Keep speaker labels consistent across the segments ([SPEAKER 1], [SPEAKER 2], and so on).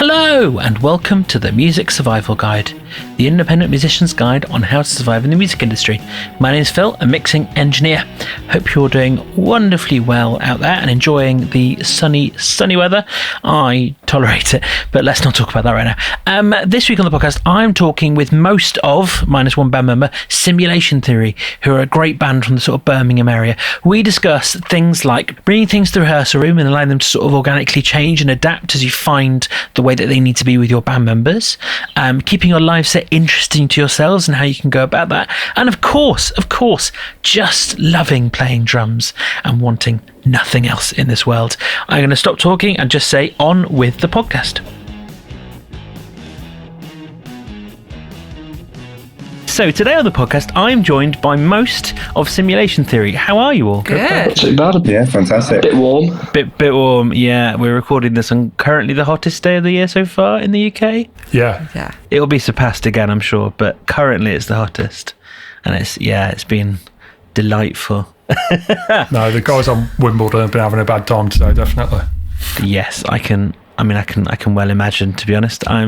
[SPEAKER 1] Hello and welcome to the Music Survival Guide, the independent musician's guide on how to survive in the music industry. My name is Phil, a mixing engineer. Hope you're doing wonderfully well out there and enjoying the sunny weather. I tolerate it, but let's not talk about that right now. This week on the podcast, I'm talking with most of, minus one band member, Simulation Theory, who are a great band from the sort of Birmingham area. We discuss things like bringing things to the rehearsal room and allowing them to sort of organically change and adapt as you find the way that they need to be with your band members, keeping your live set interesting to yourselves and how you can go about that, and of course, just loving playing drums and wanting nothing else in this world. I'm going to stop talking and just say on with the podcast. So today on the podcast, I'm joined by most of Simulation Theory. How are you all?
[SPEAKER 2] Good.
[SPEAKER 3] Not too bad.
[SPEAKER 4] Yeah, fantastic.
[SPEAKER 3] Bit warm.
[SPEAKER 1] Bit warm, yeah. We're recording this on currently the hottest day of the year so far in the UK.
[SPEAKER 2] Yeah.
[SPEAKER 1] It'll be surpassed again, I'm sure, but currently it's the hottest. And it's been delightful.
[SPEAKER 5] No, the guys on Wimbledon have been having a bad time today, definitely.
[SPEAKER 1] Yes, I can well imagine, to be honest. I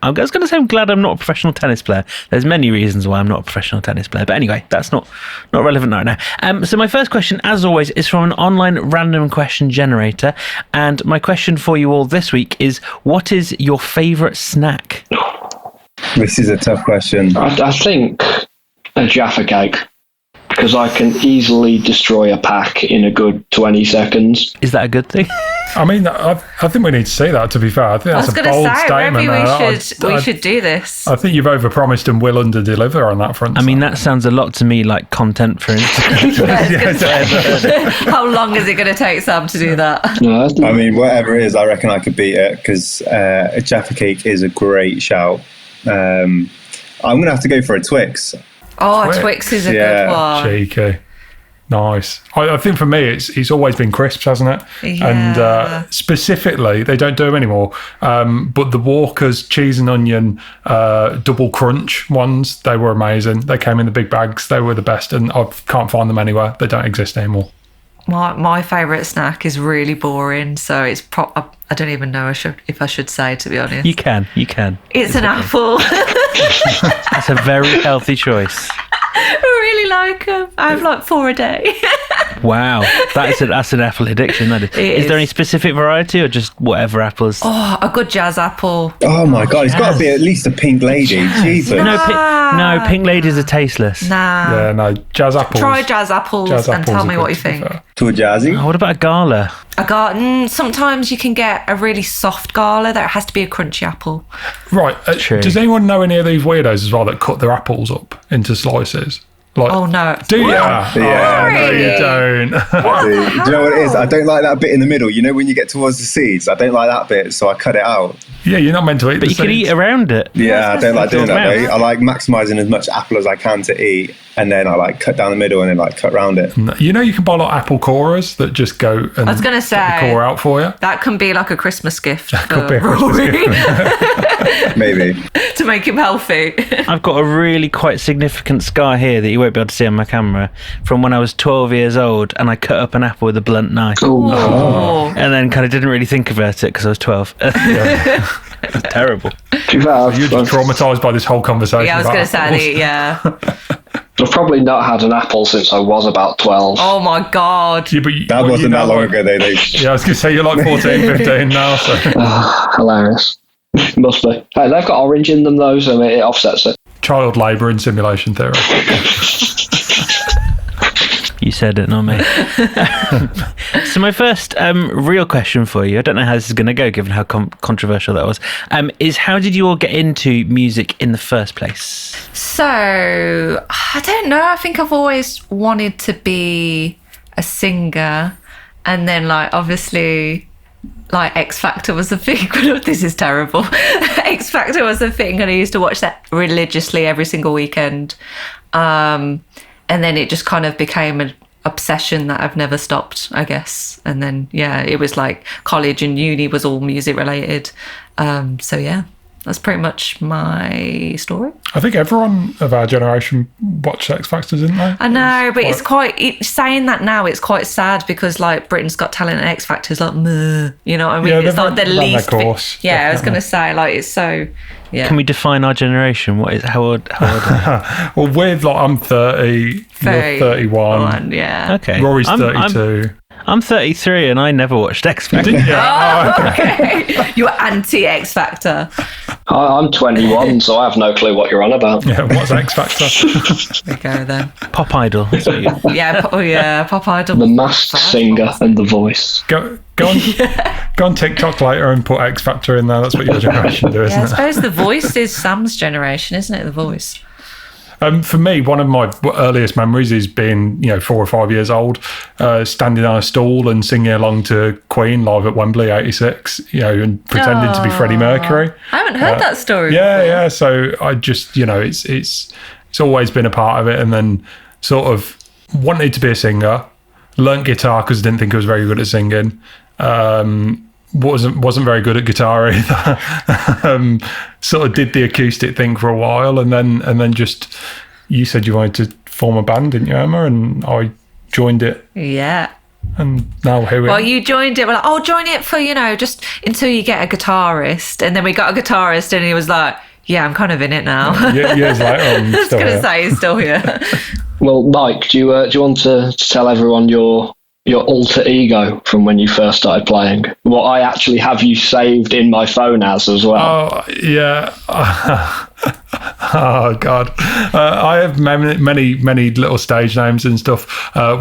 [SPEAKER 1] was going to say I'm glad I'm not a professional tennis player. There's many reasons why I'm not a professional tennis player. But anyway, that's not relevant right now. So my first question, as always, is from an online random question generator. And my question for you all this week is, what is your favourite snack?
[SPEAKER 4] This is a tough question.
[SPEAKER 3] I think a Jaffa cake, because I can easily destroy a pack in a good 20 seconds.
[SPEAKER 1] Is that a good thing?
[SPEAKER 5] I mean, I think we need to see that, to be fair. I think that's a bold statement.
[SPEAKER 2] Maybe we should do this.
[SPEAKER 5] I think you've overpromised and will underdeliver on that front.
[SPEAKER 1] I mean, that sounds a lot to me like content for Instagram.
[SPEAKER 2] How long is it going to take Sam to do that?
[SPEAKER 3] No,
[SPEAKER 4] I mean, whatever it is, I reckon I could beat it, because a Jaffa cake is a great shout. I'm going to have to go for a Twix.
[SPEAKER 2] Oh, Twix is a good one.
[SPEAKER 5] Cheeky. Nice. I think for me, it's always been crisps, hasn't it?
[SPEAKER 2] Yeah.
[SPEAKER 5] And specifically, they don't do them anymore. But the Walker's cheese and onion double crunch ones, they were amazing. They came in the big bags. They were the best, and I can't find them anywhere. They don't exist anymore.
[SPEAKER 2] My favourite snack is really boring, so it's I don't even know if I should say, to be honest.
[SPEAKER 1] You can.
[SPEAKER 2] It's an apple.
[SPEAKER 1] That's a very healthy choice.
[SPEAKER 2] I really like them. I have like 4 a day.
[SPEAKER 1] Wow, that's an apple addiction. That is. Is there any specific variety or just whatever apples?
[SPEAKER 2] Oh, a good jazz apple.
[SPEAKER 4] Oh my God, it's got to be at least a pink lady. Jesus.
[SPEAKER 1] No, pink ladies are tasteless.
[SPEAKER 2] Nah.
[SPEAKER 5] Yeah, no, jazz apples.
[SPEAKER 2] Try jazz apples and tell me what you think.
[SPEAKER 4] Too jazzy.
[SPEAKER 1] Oh, what about a gala?
[SPEAKER 2] Sometimes you can get a really soft gala that has to be a crunchy apple.
[SPEAKER 5] Right.
[SPEAKER 1] True.
[SPEAKER 5] Does anyone know any of these weirdos as well that cut their apples up into slices? Like,
[SPEAKER 2] oh no.
[SPEAKER 5] Do you?
[SPEAKER 4] Yeah.
[SPEAKER 5] No, you don't.
[SPEAKER 4] Do you know what it is? I don't like that bit in the middle. You know, when you get towards the seeds, I don't like that bit, so I cut it out.
[SPEAKER 5] Yeah, you're not meant to eat
[SPEAKER 1] But you can eat around it.
[SPEAKER 4] Yeah, I don't like doing that, though. I like maximising as much apple as I can to eat, and then I like cut down the middle and then like cut round it.
[SPEAKER 5] You know, you can buy like apple corers that just go and
[SPEAKER 2] I was going to
[SPEAKER 5] cut the
[SPEAKER 2] say,
[SPEAKER 5] core out for you.
[SPEAKER 2] that can be like a Christmas gift.
[SPEAKER 5] Could be a Christmas gift.
[SPEAKER 4] Maybe.
[SPEAKER 2] To make him healthy.
[SPEAKER 1] I've got a really quite significant scar here that you won't be able to see on my camera from when I was 12 years old and I cut up an apple with a blunt knife.
[SPEAKER 2] Oh.
[SPEAKER 1] And then kind of didn't really think about it because I was 12. It was terrible.
[SPEAKER 5] You're just traumatised by this whole conversation.
[SPEAKER 2] Yeah, I was going to
[SPEAKER 5] about
[SPEAKER 2] say, yeah.
[SPEAKER 3] I've probably not had an apple since I was about 12.
[SPEAKER 2] Oh my God.
[SPEAKER 5] Yeah, but
[SPEAKER 4] That wasn't that long ago, though.
[SPEAKER 5] Yeah, I was going to say you're like 14, 15 now. So.
[SPEAKER 3] Hilarious. Must be. Hey, they've got orange in them, though, so it offsets it.
[SPEAKER 5] Child labour in Simulation Theory.
[SPEAKER 1] You said it, not me. So my first real question for you, I don't know how this is going to go given how controversial that was, is how did you all get into music in the first place?
[SPEAKER 2] So, I don't know. I think I've always wanted to be a singer. And then, like, obviously, like, X Factor was a thing. This is terrible. X Factor was a thing, and I used to watch that religiously every single weekend. And then it just kind of became an obsession that I've never stopped, I guess. And then, yeah, it was like college and uni was all music related. So, yeah. That's pretty much my story.
[SPEAKER 5] I think everyone of our generation watched X Factor, didn't they?
[SPEAKER 2] I know, but saying that now, it's quite sad because like Britain's Got Talent and X Factor is like, meh, you know what I mean?
[SPEAKER 5] Yeah,
[SPEAKER 2] it's
[SPEAKER 5] they've
[SPEAKER 2] like the
[SPEAKER 5] run their
[SPEAKER 2] least.
[SPEAKER 5] course,
[SPEAKER 2] Yeah, I was
[SPEAKER 5] definitely.
[SPEAKER 2] going to say, like, it's so. Yeah.
[SPEAKER 1] Can we define our generation? What is how old?
[SPEAKER 5] Well, with like I'm 30, you're 31.
[SPEAKER 2] Yeah.
[SPEAKER 1] Okay,
[SPEAKER 5] Rory's 32.
[SPEAKER 1] I'm 33 and I never watched X Factor.
[SPEAKER 5] Didn't you?
[SPEAKER 2] Oh, okay. You're anti X Factor.
[SPEAKER 3] I'm 21, so I have no clue what you're on about.
[SPEAKER 5] Yeah, what's X Factor?
[SPEAKER 2] There we go then.
[SPEAKER 1] Pop Idol. That's what you-
[SPEAKER 2] Yeah, Pop Idol.
[SPEAKER 3] The Masked Singer and The Voice.
[SPEAKER 5] Go on TikTok later and put X Factor in there. That's what your generation do,
[SPEAKER 2] Yeah, I
[SPEAKER 5] isn't it?
[SPEAKER 2] suppose The Voice is Sam's generation, isn't it? The Voice.
[SPEAKER 5] For me, one of my earliest memories is being, 4 or 5 years old, standing on a stool and singing along to Queen live at Wembley '86, and pretending to be Freddie Mercury.
[SPEAKER 2] I haven't heard that story.
[SPEAKER 5] Yeah,
[SPEAKER 2] before.
[SPEAKER 5] yeah. So I just, it's always been a part of it, and then sort of wanted to be a singer, learnt guitar because I didn't think I was very good at singing. Wasn't very good at guitar either. Sort of did the acoustic thing for a while, and then just you said you wanted to form a band, didn't you, Emma? And I joined it,
[SPEAKER 2] Yeah.
[SPEAKER 5] and now here we are.
[SPEAKER 2] Well, you joined it. We're like, oh, join it for, just until you get a guitarist. And then we got a guitarist and he was like, yeah, I'm kind of in it now.
[SPEAKER 5] Years later, I'm
[SPEAKER 2] I was
[SPEAKER 5] still
[SPEAKER 2] going to
[SPEAKER 5] here.
[SPEAKER 2] say he's still here.
[SPEAKER 3] Well, Mike, do you want to tell everyone your alter ego from when you first started playing? What I actually have you saved in my phone as well.
[SPEAKER 5] Oh yeah. Oh God. I have many little stage names and stuff.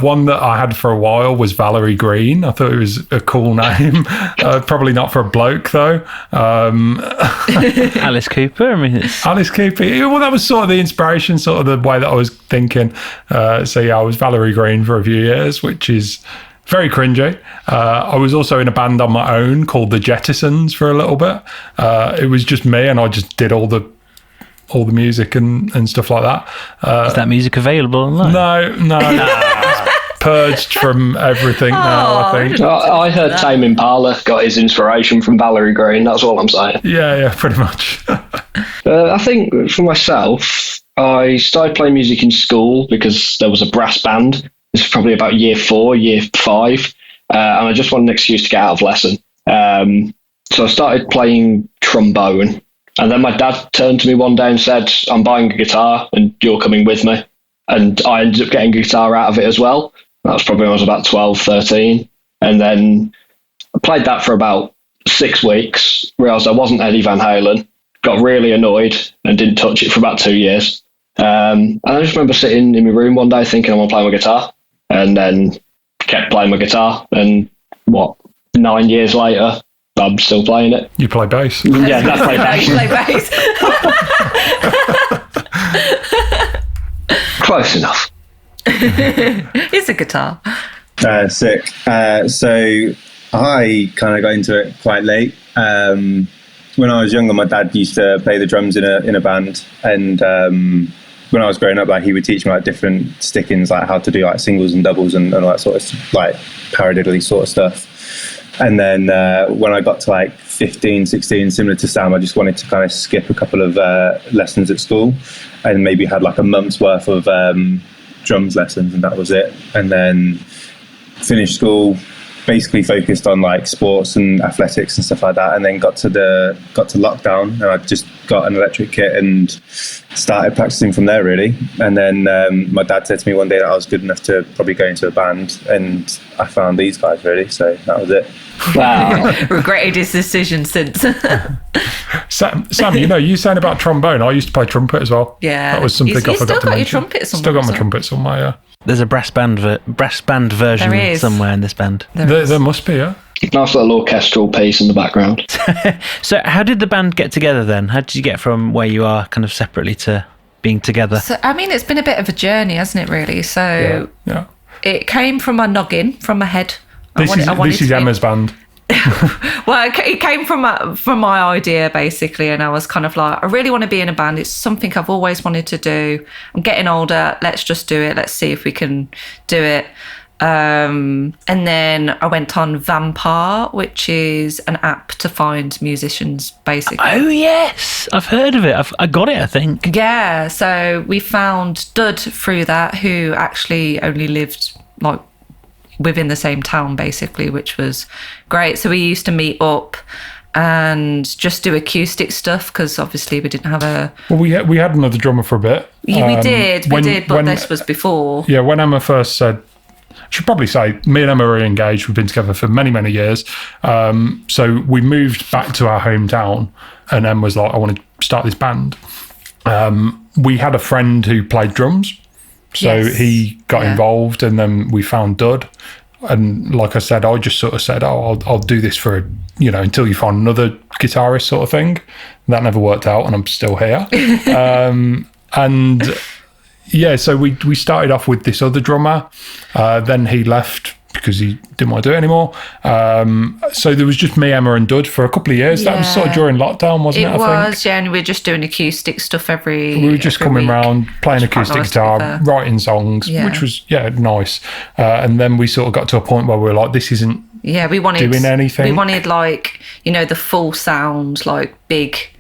[SPEAKER 5] One that I had for a while was Valerie Green. I thought it was a cool name. Probably not for a bloke though.
[SPEAKER 1] Alice Cooper. I mean, it's
[SPEAKER 5] Alice Cooper. Well, that was sort of the inspiration, sort of the way that I was thinking. So yeah, I was Valerie Green for a few years, which is very cringy. I was also in a band on my own called the Jettisons for a little bit. It was just me, and I just did all the music and stuff like that.
[SPEAKER 1] is that music available online?
[SPEAKER 5] No. Purged from everything now, I think.
[SPEAKER 3] I heard Tame Impala got his inspiration from Valerie Green. That's all I'm saying.
[SPEAKER 5] Yeah, pretty much.
[SPEAKER 3] I think for myself, I started playing music in school because there was a brass band. This was probably about year 4, year 5, and I just wanted an excuse to get out of lesson. So I started playing trombone, and then my dad turned to me one day and said, I'm buying a guitar and you're coming with me. And I ended up getting a guitar out of it as well. That was probably when I was about 12, 13. And then I played that for about 6 weeks, realised I wasn't Eddie Van Halen, got really annoyed and didn't touch it for about 2 years. And I just remember sitting in my room one day thinking I want to play my guitar, and then kept playing my guitar. And 9 years later, I'm still playing it.
[SPEAKER 5] You play bass.
[SPEAKER 3] Yeah, I play bass.
[SPEAKER 2] You play bass.
[SPEAKER 3] Close enough.
[SPEAKER 2] It's a guitar.
[SPEAKER 4] Sick. So I kind of got into it quite late. When I was younger, my dad used to play the drums in a band, and when I was growing up, like he would teach me like different stickings, like how to do like singles and doubles and all that sort of like paradiddly sort of stuff. And then when I got to like 15, 16, similar to Sam, I just wanted to kind of skip a couple of lessons at school, and maybe had like a month's worth of drums lessons, and that was it. And then finished school, basically focused on like sports and athletics and stuff like that, and then got to lockdown, and I just got an electric kit and started practicing from there really. And then my dad said to me one day that I was good enough to probably go into a band, and I found these guys really, so that was it.
[SPEAKER 3] Wow.
[SPEAKER 2] Regretted his decision since.
[SPEAKER 5] Sam, you saying about trombone. I used to play trumpet as well.
[SPEAKER 2] Yeah.
[SPEAKER 5] That was something
[SPEAKER 2] You
[SPEAKER 5] I forgot
[SPEAKER 2] still
[SPEAKER 5] to
[SPEAKER 2] got your
[SPEAKER 5] mention.
[SPEAKER 2] trumpet somewhere,
[SPEAKER 5] Still got my
[SPEAKER 2] so-
[SPEAKER 5] trumpet somewhere, yeah.
[SPEAKER 1] There's a brass band version
[SPEAKER 2] There is.
[SPEAKER 1] somewhere in this band.
[SPEAKER 5] There must be, yeah.
[SPEAKER 3] Nice little orchestral piece in the background.
[SPEAKER 1] So how did the band get together then? How did you get from where you are kind of separately to being together?
[SPEAKER 2] So, I mean, it's been a bit of a journey, hasn't it, really? So
[SPEAKER 5] Yeah.
[SPEAKER 2] it came from my noggin, from my head.
[SPEAKER 5] This is Emma's band.
[SPEAKER 2] Well, it came from my idea, basically, and I was kind of like, I really want to be in a band. It's something I've always wanted to do. I'm getting older. Let's just do it. Let's see if we can do it. And then I went on Vampire, which is an app to find musicians, basically.
[SPEAKER 1] Oh, yes. I've heard of it. I got it, I think.
[SPEAKER 2] Yeah, so we found Dud through that, who actually only lived like within the same town, basically, which was great. So we used to meet up and just do acoustic stuff because obviously we didn't have a...
[SPEAKER 5] Well, we had another drummer for a bit.
[SPEAKER 2] Yeah, we did, but this was before.
[SPEAKER 5] Yeah, when Emma first said... I should probably say, me and Emma are engaged. We've been together for many, many years. So we moved back to our hometown, and Emma was like, I want to start this band. We had a friend who played drums, so he got involved, and then we found Dud. And like I said, I just sort of said, I'll do this for, until you find another guitarist sort of thing. That never worked out, and I'm still here. And... yeah, so we started off with this other drummer. Then he left because he didn't want to do it anymore. So there was just me, Emma, and Dud for a couple of years.
[SPEAKER 2] Yeah.
[SPEAKER 5] That was sort of during lockdown, wasn't it?
[SPEAKER 2] It was, yeah, and we were just doing acoustic stuff
[SPEAKER 5] We were just coming
[SPEAKER 2] week.
[SPEAKER 5] around, playing acoustic guitar, writing songs, which was, nice. And then we sort of got to a point where we were like, this isn't doing anything.
[SPEAKER 2] We wanted, the full sound, big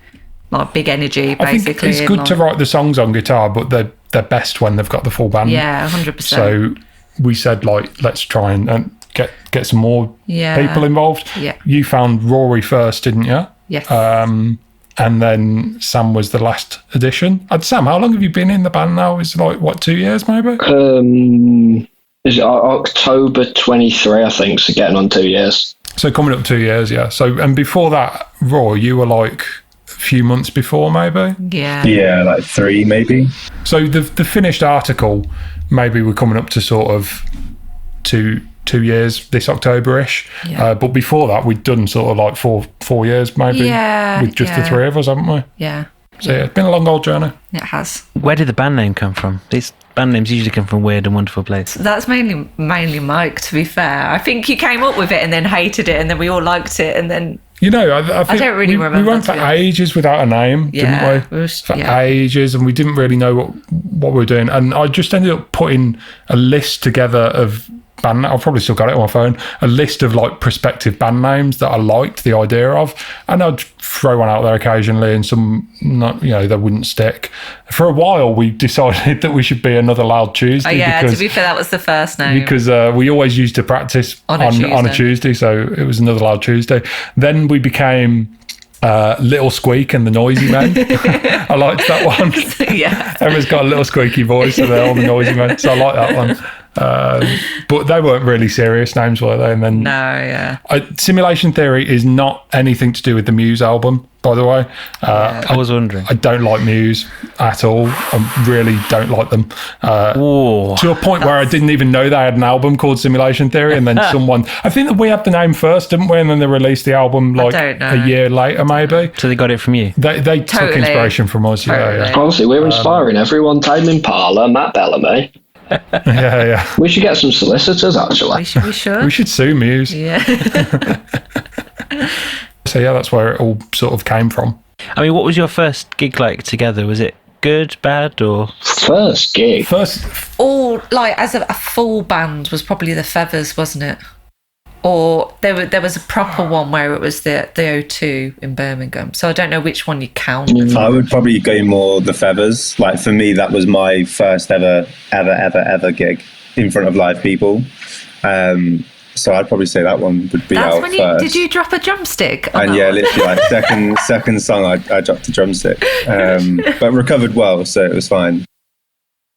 [SPEAKER 2] energy, basically.
[SPEAKER 5] I think it's good to write the songs on guitar, but they're best when they've got the full band.
[SPEAKER 2] Yeah, 100%.
[SPEAKER 5] So we said, let's try and get some more people involved.
[SPEAKER 2] Yeah.
[SPEAKER 5] You found Rory first, didn't you?
[SPEAKER 2] Yes.
[SPEAKER 5] And then Sam was the last addition. Sam, how long have you been in the band now? Is it 2 years maybe?
[SPEAKER 3] Is it October 23, I think, so getting on 2 years.
[SPEAKER 5] So coming up 2 years, yeah. So, and before that, Rory, you were a few months before maybe?
[SPEAKER 4] Yeah, 3 maybe.
[SPEAKER 5] So the finished article, maybe we're coming up to sort of 2 years this October-ish. But before that, we'd done sort of 4 years maybe with just the three of us, haven't we?
[SPEAKER 2] Yeah.
[SPEAKER 5] So yeah, it's been a long old journey.
[SPEAKER 2] It has.
[SPEAKER 1] Where did the band name come from? These band names usually come from weird and wonderful places.
[SPEAKER 2] That's mainly Mike, to be fair. I think he came up with it and then hated it, and then we all liked it, and then...
[SPEAKER 5] I think
[SPEAKER 2] don't really remember.
[SPEAKER 5] We went for ages without a name, didn't we? Ages, and we didn't really know what we were doing. And I just ended up putting a list together of band. I've probably still got it on my phone. A list of prospective band names that I liked the idea of, and I'd throw one out there occasionally, and some not, they wouldn't stick. For a while, we decided that we should be Another Loud Tuesday.
[SPEAKER 2] Oh yeah, to be fair, that was the first name
[SPEAKER 5] because we always used to practice on a Tuesday, so it was Another Loud Tuesday. Then we became Little Squeak and the Noisy Men. I liked that one.
[SPEAKER 2] Yeah,
[SPEAKER 5] Emma's got a little squeaky voice, so they're all the Noisy Men. So I like that one. But they weren't really serious names, were they? And then Simulation Theory is not anything to do with the Muse album, by the way.
[SPEAKER 1] I was wondering.
[SPEAKER 5] I don't like Muse at all. I really don't like them. To a point where I didn't even know they had an album called Simulation Theory, and then I think that we had the name first, didn't we? And then they released the album a year later, maybe.
[SPEAKER 1] So they got it from you?
[SPEAKER 5] They took inspiration from us.
[SPEAKER 2] Totally.
[SPEAKER 5] Yeah.
[SPEAKER 3] Honestly, we're inspiring everyone. Tame Impala, Matt Bellamy.
[SPEAKER 5] Yeah.
[SPEAKER 3] We should get some solicitors, actually.
[SPEAKER 2] We should.
[SPEAKER 5] We should sue Muse.
[SPEAKER 2] Yeah.
[SPEAKER 5] So yeah, that's where it all sort of came from.
[SPEAKER 1] I mean, what was your first gig like together? Was it good, bad, or
[SPEAKER 3] first gig?
[SPEAKER 2] All as a full band was probably the Feathers, wasn't it? Or there was a proper one where it was the O2 in Birmingham. So I don't know which one you count.
[SPEAKER 4] I would probably go more the Feathers. For me, that was my first ever gig in front of live people. So I'd probably say that one would be out first.
[SPEAKER 2] Did you drop a drumstick?
[SPEAKER 4] And literally, second song, I dropped a drumstick, but recovered well, so it was fine.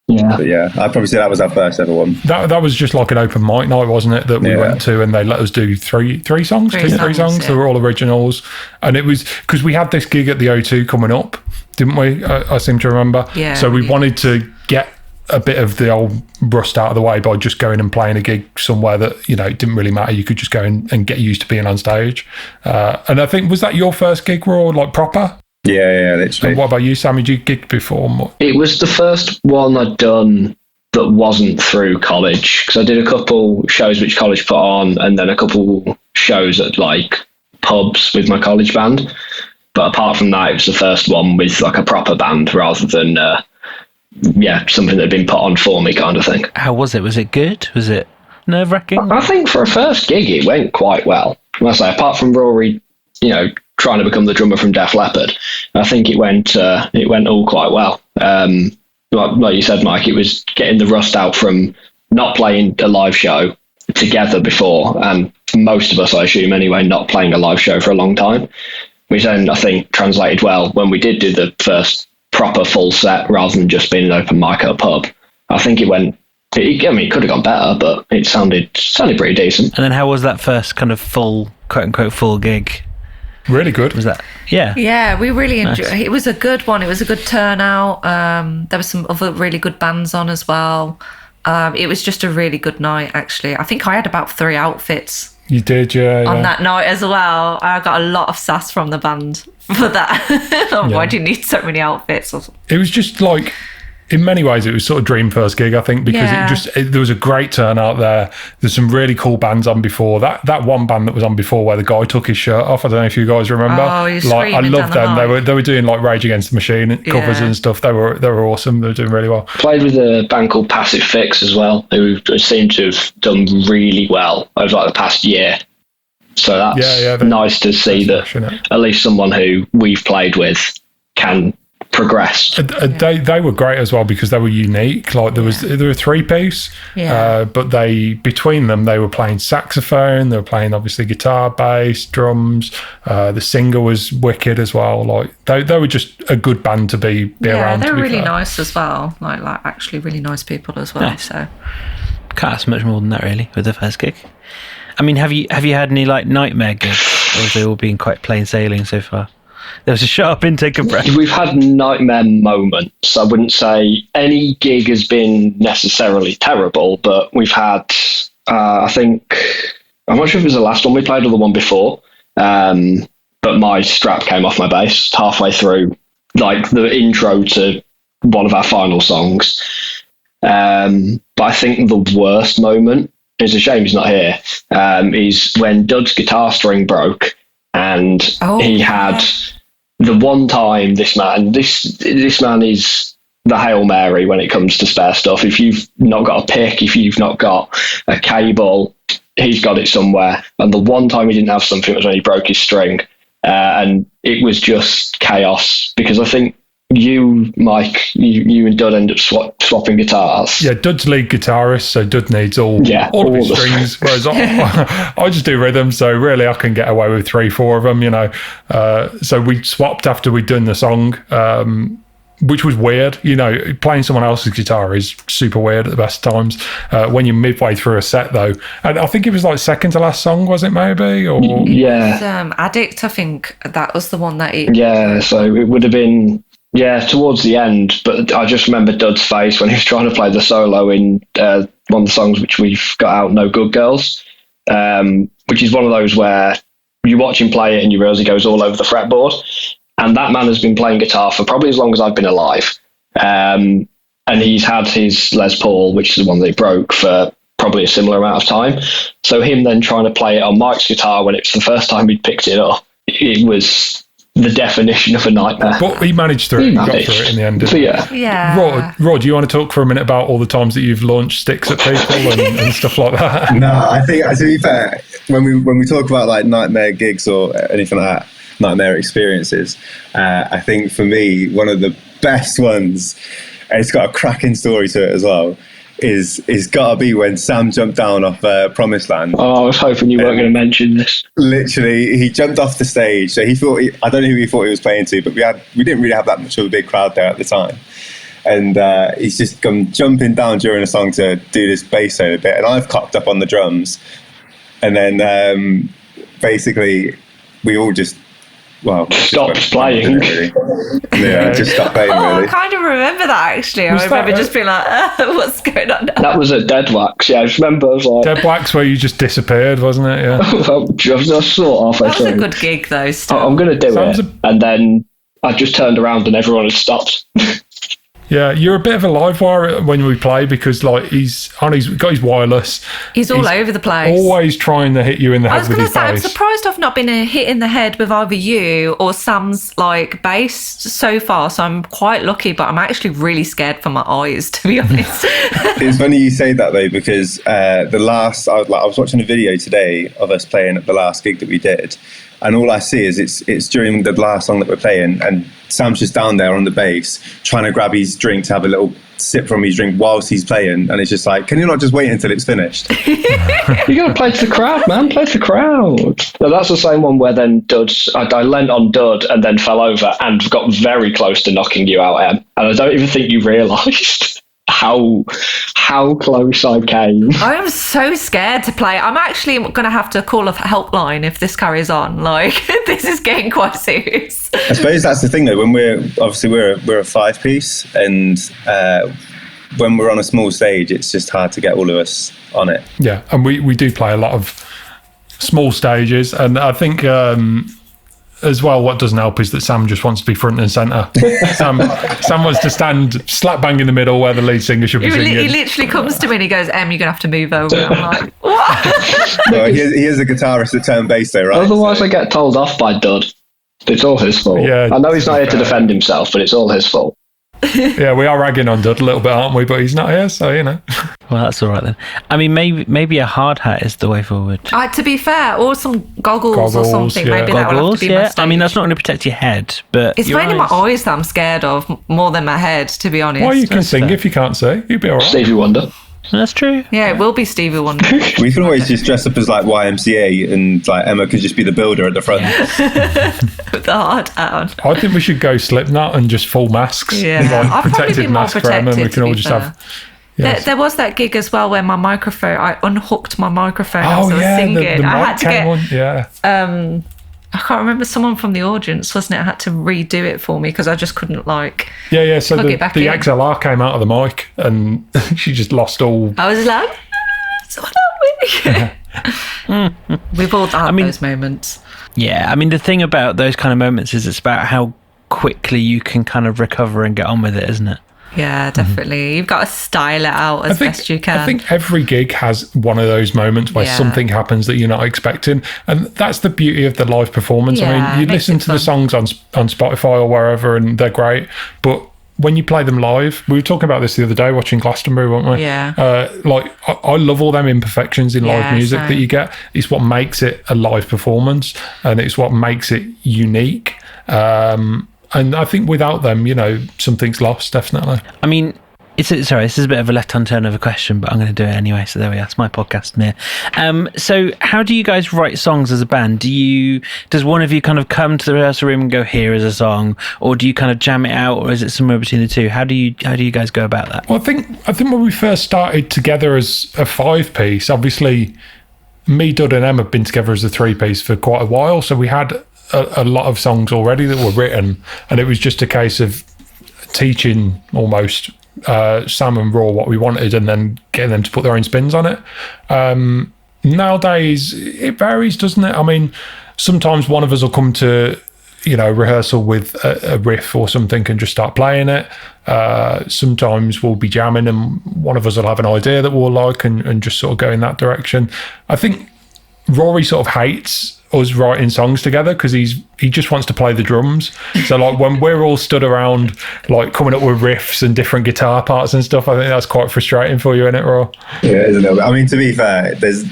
[SPEAKER 3] Yeah.
[SPEAKER 4] But yeah, I'd probably say that was our first ever one.
[SPEAKER 5] That was just like an open mic night, wasn't it? That we went to, and they let us do three songs. Three songs.
[SPEAKER 2] Yeah.
[SPEAKER 5] They were all originals, and it was because we had this gig at the O2 coming up, didn't we? I seem to remember.
[SPEAKER 2] Yeah.
[SPEAKER 5] So we wanted to get a bit of the old rust out of the way by just going and playing a gig somewhere that it didn't really matter. You could just go and get used to being on stage. And I think, was that your first gig, Raw, proper?
[SPEAKER 4] Yeah, literally.
[SPEAKER 5] And what about you, Sam? Did you gig before?
[SPEAKER 3] It was the first one I'd done that wasn't through college, because I did a couple shows which college put on, and then a couple shows at pubs with my college band. But apart from that, it was the first one with a proper band rather than something that had been put on for me kind of thing.
[SPEAKER 1] how was it? Was it good? Was it nerve-wracking?
[SPEAKER 3] I think for a first gig, it went quite well. I say, apart from Rory, trying to become the drummer from Def Leppard, I think it went all quite well. Like you said, Mike, it was getting the rust out from not playing a live show together before, and for most of us, I assume anyway, not playing a live show for a long time, which then I think translated well when we did do the first proper full set rather than just being an open mic at a pub. I think it went. It could have gone better, but it sounded pretty decent.
[SPEAKER 1] And then how was that first kind of full, quote unquote, full gig?
[SPEAKER 5] Really good.
[SPEAKER 1] Was that? Yeah.
[SPEAKER 2] Yeah, we really enjoyed it. It was a good one. It was a good turnout. There were some other really good bands on as well. It was just a really good night, actually. I think I had about 3 outfits.
[SPEAKER 5] You did, yeah.
[SPEAKER 2] On that night as well. I got a lot of sass from the band for that. Why do you need so many outfits?
[SPEAKER 5] It was just like, in many ways, it was sort of dream first gig, I think, because there was a great turnout there. There's some really cool bands on before. That one band that was on before where the guy took his shirt off, I don't know if you guys remember.
[SPEAKER 2] Oh, you're
[SPEAKER 5] like, I loved them.
[SPEAKER 2] The
[SPEAKER 5] They were doing like Rage Against the Machine covers and stuff. They were awesome. They were doing really well.
[SPEAKER 3] Played with a band called Passive Fix as well, who seem to have done really well over like the past year. So that's nice to see that at least someone who we've played with can progress.
[SPEAKER 5] They were great as well because they were unique. Like there were a 3-piece, but between them they were playing saxophone, they were playing obviously guitar, bass, drums. The singer was wicked as well. Like they were just a good band to be around.
[SPEAKER 2] They're really nice as well. Like actually really nice people as well.
[SPEAKER 1] Nice.
[SPEAKER 2] So
[SPEAKER 1] can't ask much more than that really with the first gig. I mean, have you had any like nightmare gigs, or have they all been quite plain sailing so far? There was a sharp intake of breath.
[SPEAKER 3] We've had nightmare moments. I wouldn't say any gig has been necessarily terrible, but we've had, I think, I'm not sure if it was the last one we played or the one before, but my strap came off my bass halfway through, like the intro to one of our final songs. But I think the worst moment, it's a shame he's not here, is when Doug's guitar string broke and he had... The one time this man is the Hail Mary when it comes to spare stuff. If you've not got a pick, if you've not got a cable, he's got it somewhere. And the one time he didn't have something was when he broke his string. And it was just chaos because I think you, Mike, you and Dud end up swapping guitars.
[SPEAKER 5] Yeah, Dud's lead guitarist, so Dud needs all of his strings, whereas I just do rhythm, so really I can get away with 3-4 of them, So we swapped after we'd done the song, which was weird. Playing someone else's guitar is super weird at the best times. When you're midway through a set, though, and I think it was like second to last song, was it maybe? Or
[SPEAKER 3] yeah,
[SPEAKER 2] Addict. I think that was the one that.
[SPEAKER 3] So it would have been. Yeah, towards the end, but I just remember Dud's face when he was trying to play the solo in one of the songs which we've got out, No Good Girls, which is one of those where you watch him play it and you realise he goes all over the fretboard. And that man has been playing guitar for probably as long as I've been alive. And he's had his Les Paul, which is the one that he broke, for probably a similar amount of time. So him then trying to play it on Mike's guitar when it's the first time he'd picked it up, it was... the definition of a nightmare.
[SPEAKER 5] But he managed through it. Got through it in the end.
[SPEAKER 2] Yeah.
[SPEAKER 5] Rod, do you want to talk for a minute about all the times that you've launched sticks at people and stuff like that?
[SPEAKER 4] No, I think, to be fair, when we talk about like nightmare gigs or anything like that, nightmare experiences, I think for me, one of the best ones, and it's got a cracking story to it as well, is gotta be when Sam jumped down off Promised Land.
[SPEAKER 3] Oh, I was hoping you weren't going to mention this.
[SPEAKER 4] Literally, he jumped off the stage. So he thought, I don't know who he thought he was playing to, but we didn't really have that much of a big crowd there at the time. And he's just come jumping down during a song to do this bass solo bit, and I've cocked up on the drums. And then basically, we all just
[SPEAKER 3] stopped playing.
[SPEAKER 4] Just stopped playing. Really.
[SPEAKER 2] I kind of remember that actually. I remember just being like, "What's going on now?"
[SPEAKER 3] That was at Dead Wax. Yeah, I just remember. I was like,
[SPEAKER 5] Dead Wax, where you just disappeared, wasn't it? Yeah.
[SPEAKER 3] I saw halfway through.
[SPEAKER 2] That was a good gig, though. Still.
[SPEAKER 3] I'm going to do it, and then I just turned around and everyone had stopped.
[SPEAKER 5] Yeah, you're a bit of a live wire when we play because like he's got his wireless.
[SPEAKER 2] He's all over the place.
[SPEAKER 5] Always trying to hit you in the
[SPEAKER 2] I
[SPEAKER 5] head
[SPEAKER 2] was
[SPEAKER 5] with
[SPEAKER 2] going
[SPEAKER 5] his
[SPEAKER 2] to say, I'm
[SPEAKER 5] bass.
[SPEAKER 2] surprised I've not been hit in the head with either you or Sam's like bass so far. So I'm quite lucky, but I'm actually really scared for my eyes, to be honest.
[SPEAKER 4] It's funny you say that though, because I was watching a video today of us playing at the last gig that we did, and all I see is it's during the last song that we're playing, and Sam's just down there on the bass trying to grab his drink to have a little sip from his drink whilst he's playing, and it's just like, can you not just wait until it's finished?
[SPEAKER 3] You got to play to the crowd, man. Play to the crowd. No, that's the same one where then I leant on Dud and then fell over and got very close to knocking you out, Em. And I don't even think you realised how close I came.
[SPEAKER 2] I am so scared to play. I'm actually going to have to call a helpline if this carries on. Like, this is getting quite serious.
[SPEAKER 4] I suppose that's the thing though, when we're a 5-piece, and when we're on a small stage, it's just hard to get all of us on it.
[SPEAKER 5] Yeah, and we do play a lot of small stages, and I think as well, what doesn't help is that Sam just wants to be front and centre. Sam wants to stand slap bang in the middle where the lead singer should be singing.
[SPEAKER 2] He literally comes to me and he goes, Em, you're going to have to move over. And I'm like, what?
[SPEAKER 4] No, he is a guitarist that turned bass though, right?
[SPEAKER 3] Otherwise, I get told off by Dud. It's all his fault.
[SPEAKER 5] Yeah,
[SPEAKER 3] I know he's not here to defend himself, but it's all his fault.
[SPEAKER 5] Yeah, we are ragging on Dud a little bit, aren't we? But he's not here, so you know.
[SPEAKER 1] Well, that's all right then. I mean, maybe a hard hat is the way forward.
[SPEAKER 2] To be fair, or some goggles or something.
[SPEAKER 5] Yeah.
[SPEAKER 2] Maybe that would have to be my stage.
[SPEAKER 1] I mean, that's not going to protect your head, but
[SPEAKER 2] It's mainly my eyes that I'm scared of more than my head, to be honest.
[SPEAKER 5] Well, you can sing if you can't see. You'll be all right.
[SPEAKER 3] Stevie Wonder.
[SPEAKER 1] That's true.
[SPEAKER 2] Yeah, it will be Stevie Wonder.
[SPEAKER 4] We can always just dress up as like YMCA, and like Emma could just be the builder at the front.
[SPEAKER 2] Put the hard hat on.
[SPEAKER 5] I think we should go Slipknot and just full masks.
[SPEAKER 2] Yeah.
[SPEAKER 5] Like
[SPEAKER 2] I'll probably
[SPEAKER 5] protective
[SPEAKER 2] be more
[SPEAKER 5] mask for Emma, and we
[SPEAKER 2] protected,
[SPEAKER 5] can
[SPEAKER 2] to
[SPEAKER 5] all
[SPEAKER 2] be
[SPEAKER 5] just
[SPEAKER 2] fair.
[SPEAKER 5] have. Yes.
[SPEAKER 2] There was that gig as well where I unhooked my microphone as I
[SPEAKER 5] Oh
[SPEAKER 2] was
[SPEAKER 5] yeah,
[SPEAKER 2] singing.
[SPEAKER 5] the
[SPEAKER 2] I
[SPEAKER 5] mic
[SPEAKER 2] had to
[SPEAKER 5] came
[SPEAKER 2] get
[SPEAKER 5] on. Yeah.
[SPEAKER 2] I can't remember, someone from the audience, wasn't it? I had to redo it for me because I just couldn't
[SPEAKER 5] Yeah. So
[SPEAKER 2] plug
[SPEAKER 5] the
[SPEAKER 2] it back in.
[SPEAKER 5] XLR came out of the mic, and she just lost all.
[SPEAKER 2] I was like, we've all had those moments.
[SPEAKER 1] Yeah, I mean, the thing about those kind of moments is it's about how quickly you can kind of recover and get on with it, isn't it?
[SPEAKER 2] Yeah, definitely. You've got to style it out as best you can.
[SPEAKER 5] I think every gig has one of those moments where something happens that you're not expecting, and that's the beauty of the live performance.
[SPEAKER 2] Yeah,
[SPEAKER 5] I mean, you
[SPEAKER 2] it makes
[SPEAKER 5] listen
[SPEAKER 2] it
[SPEAKER 5] to the
[SPEAKER 2] fun.
[SPEAKER 5] songs on Spotify or wherever, and they're great, but when you play them live, we were talking about this the other day watching Glastonbury, weren't we?
[SPEAKER 2] Yeah.
[SPEAKER 5] I love all them imperfections in live music
[SPEAKER 2] same.
[SPEAKER 5] that you get. It's what makes it a live performance, and it's what makes it unique. And I think without them, something's lost, definitely.
[SPEAKER 1] I mean, sorry, this is a bit of a left-hand turn of a question, but I'm going to do it anyway. So there we are. It's my podcast, Mia. So how do you guys write songs as a band? Does one of you kind of come to the rehearsal room and go, here is a song, or do you kind of jam it out, or is it somewhere between the two? How do you guys go about that?
[SPEAKER 5] Well, I think when we first started together as a 5-piece, obviously me, Dud and Em have been together as a 3-piece for quite a while, so we had a lot of songs already that were written, and it was just a case of teaching almost Sam and Raw what we wanted and then getting them to put their own spins on it. Nowadays it varies, doesn't it? I mean, sometimes one of us will come to rehearsal with a riff or something and just start playing it. Sometimes we'll be jamming and one of us will have an idea that we'll like and just sort of go in that direction. I think Rory sort of hates us writing songs together because he just wants to play the drums. So like when we're all stood around like coming up with riffs and different guitar parts and stuff, I think that's quite frustrating for you, isn't it, Ro?
[SPEAKER 4] Yeah, it is a little bit. I mean, to be fair, there's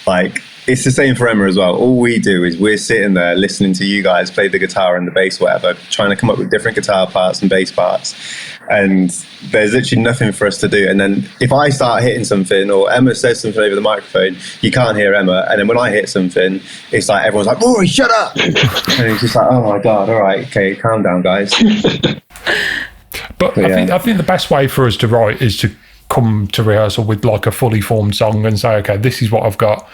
[SPEAKER 4] like, it's the same for Emma as well. All we do is we're sitting there listening to you guys play the guitar and the bass, whatever, trying to come up with different guitar parts and bass parts. And there's literally nothing for us to do. And then if I start hitting something or Emma says something over the microphone, you can't hear Emma. And then when I hit something, it's like everyone's like, Rory, shut up. And it's just like, oh my God, all right, okay, calm down, guys.
[SPEAKER 5] But I think the best way for us to write is to come to rehearsal with like a fully formed song and say, okay, this is what I've got.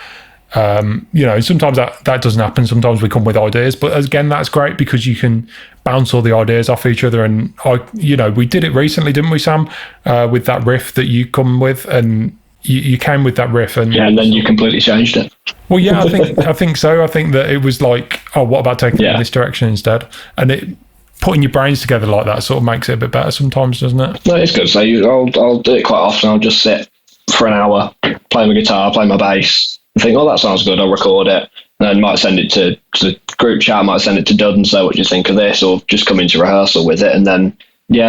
[SPEAKER 5] Sometimes that doesn't happen. Sometimes we come with ideas, but again, that's great because you can bounce all the ideas off each other. And we did it recently, didn't we, Sam? With that riff that you come with, and you came with that riff, and
[SPEAKER 3] then you completely changed it.
[SPEAKER 5] Well, yeah, I think so. I think that it was like, oh, what about taking it in this direction instead? And putting your brains together like that sort of makes it a bit better sometimes, doesn't it?
[SPEAKER 3] No, it's good. So I'll do it quite often. I'll just sit for an hour, play my guitar, play my bass, and think, oh, that sounds good. I'll record it. And then might send it to the group chat, might send it to Dud and say, what do you think of this? Or just come into rehearsal with it. And then,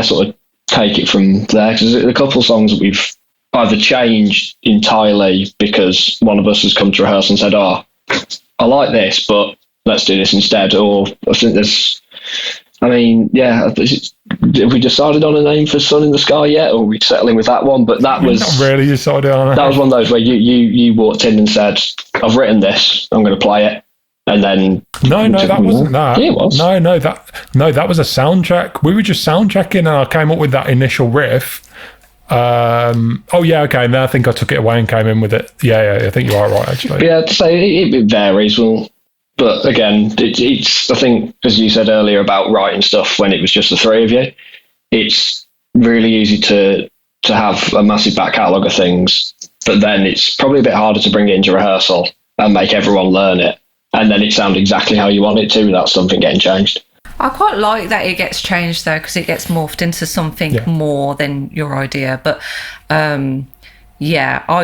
[SPEAKER 3] sort of take it from there. Because there's a couple of songs that we've either changed entirely because one of us has come to rehearsal and said, oh, I like this, but let's do this instead. Or I think have we decided on a name for Sun in the Sky yet, or are we settling with that one? But that was
[SPEAKER 5] not really decided on it.
[SPEAKER 3] That was one of those where you walked in and said, I've written this, I'm going to play it. And then
[SPEAKER 5] no, that wasn't that.
[SPEAKER 3] Yeah, it was.
[SPEAKER 5] That was a sound check. We were just sound checking, and I came up with that initial riff. And then I think I took it away and came in with it. Yeah, I think you are right, actually.
[SPEAKER 3] Yeah, so it varies. But again, it's I think, as you said earlier about writing stuff when it was just the three of you, it's really easy to have a massive back catalogue of things, but then it's probably a bit harder to bring it into rehearsal and make everyone learn it, and then it sounds exactly how you want it to without something getting changed.
[SPEAKER 2] I quite like that it gets changed though, because it gets morphed into something more than your idea. But I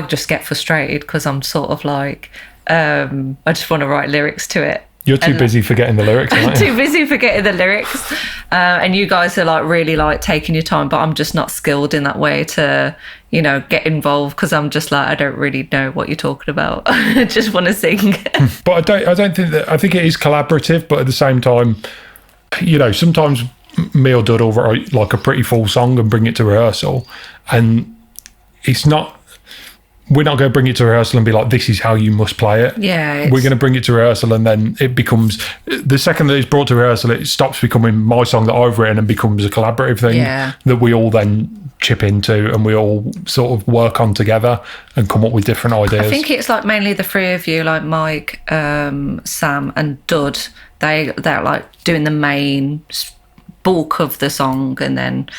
[SPEAKER 2] just get frustrated because I'm sort of like, I just want to write lyrics to it.
[SPEAKER 5] You're too busy forgetting the lyrics, aren't you?
[SPEAKER 2] Too busy forgetting the lyrics. And you guys are like really like taking your time, but I'm just not skilled in that way to, get involved, because I'm just like, I don't really know what you're talking about. I just want to sing.
[SPEAKER 5] But I think it is collaborative, but at the same time, sometimes me or Dud will write like a pretty full song and bring it to rehearsal, and we're not going to bring it to rehearsal and be like, this is how you must play it.
[SPEAKER 2] Yeah.
[SPEAKER 5] We're going to bring it to rehearsal, and then it becomes, the second that it's brought to rehearsal, it stops becoming my song that I've written and becomes a collaborative thing that we all then chip into and we all sort of work on together and come up with different ideas.
[SPEAKER 2] I think it's like mainly the three of you, like Mike, Sam and Dud. They're like doing the main bulk of the song, and then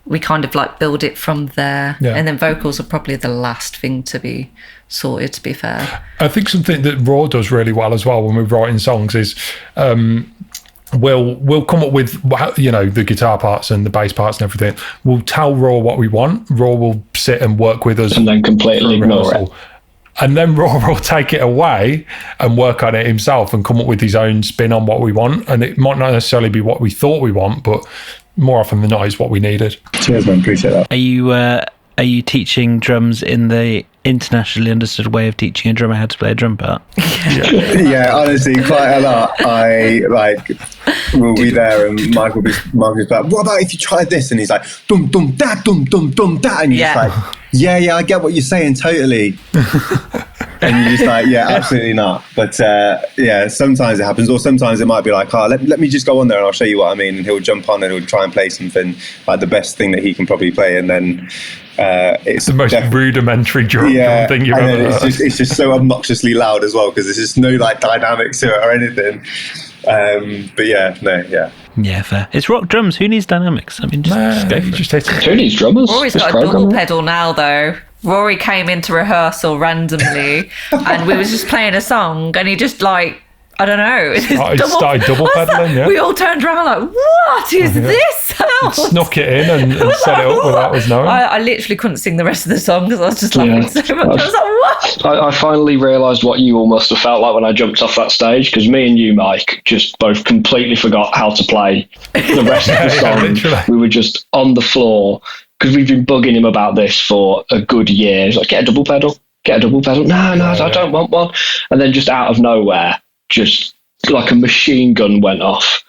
[SPEAKER 2] we kind of like build it from there. And then vocals are probably the last thing to be sorted, to be fair.
[SPEAKER 5] I think something that Raw does really well as well when we're writing songs is we'll come up with the guitar parts and the bass parts and everything. We'll tell Raw what we want. Raw will sit and work with us
[SPEAKER 3] and then completely ignore it.
[SPEAKER 5] And then Raw will take it away and work on it himself and come up with his own spin on what we want. And it might not necessarily be what we thought we want, but more often than not is what we needed.
[SPEAKER 4] Cheers, man. Appreciate that.
[SPEAKER 1] Are you teaching drums in the internationally understood way of teaching a drummer how to play a drum part?
[SPEAKER 4] Yeah, honestly, quite a lot. We'll be there, and Michael will be like, what about if you tried this? And he's like, dum dum da dum dum dum da, and you're just like, yeah, I get what you're saying totally. And you're just like, yeah, absolutely not. But sometimes it happens, or sometimes it might be like, let me just go on there and I'll show you what I mean. And he'll jump on and he'll try and play something like the best thing that he can probably play, and then it's
[SPEAKER 5] the most rudimentary drum thing you've ever heard.
[SPEAKER 4] It's just so obnoxiously loud as well, because there's just no like dynamics to it or anything.
[SPEAKER 1] Yeah, fair. It's rock drums. Who needs dynamics? I mean, just go for it.
[SPEAKER 5] Just hit it.
[SPEAKER 3] Who needs drummers?
[SPEAKER 2] Rory's got a double pedal now, though. Rory came into rehearsal randomly, and we was just playing a song, and he just like, I don't know.
[SPEAKER 5] Started double pedaling, yeah.
[SPEAKER 2] We all turned around like, what is this sound?
[SPEAKER 5] Snuck it in and set it up without us knowing.
[SPEAKER 2] I literally couldn't sing the rest of the song because I was just laughing so much. I was like, what?
[SPEAKER 3] I finally realised what you all must have felt like when I jumped off that stage, because me and you, Mike, just both completely forgot how to play the rest of the song. We were just on the floor, because we've been bugging him about this for a good year. He's like, get a double pedal. No, I don't want one. And then just out of nowhere, just like a machine gun went off.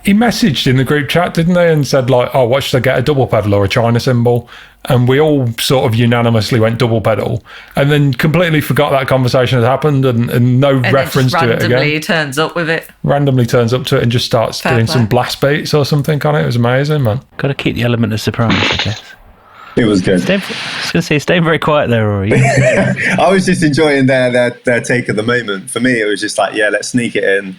[SPEAKER 5] He messaged in the group chat, didn't they, and said like, what should I get, a double pedal or a China cymbal? And we all sort of unanimously went double pedal, and then completely forgot that conversation had happened, and no reference to it again.
[SPEAKER 2] Randomly turns up with it.
[SPEAKER 5] Randomly turns up to it and just starts doing some blast beats or something on it. It was amazing, man.
[SPEAKER 1] Got to keep the element of surprise, I guess.
[SPEAKER 4] It was good.
[SPEAKER 1] I was going to say, staying very quiet there, Rory.
[SPEAKER 4] I was just enjoying their take of the moment. For me, it was just like, let's sneak it in,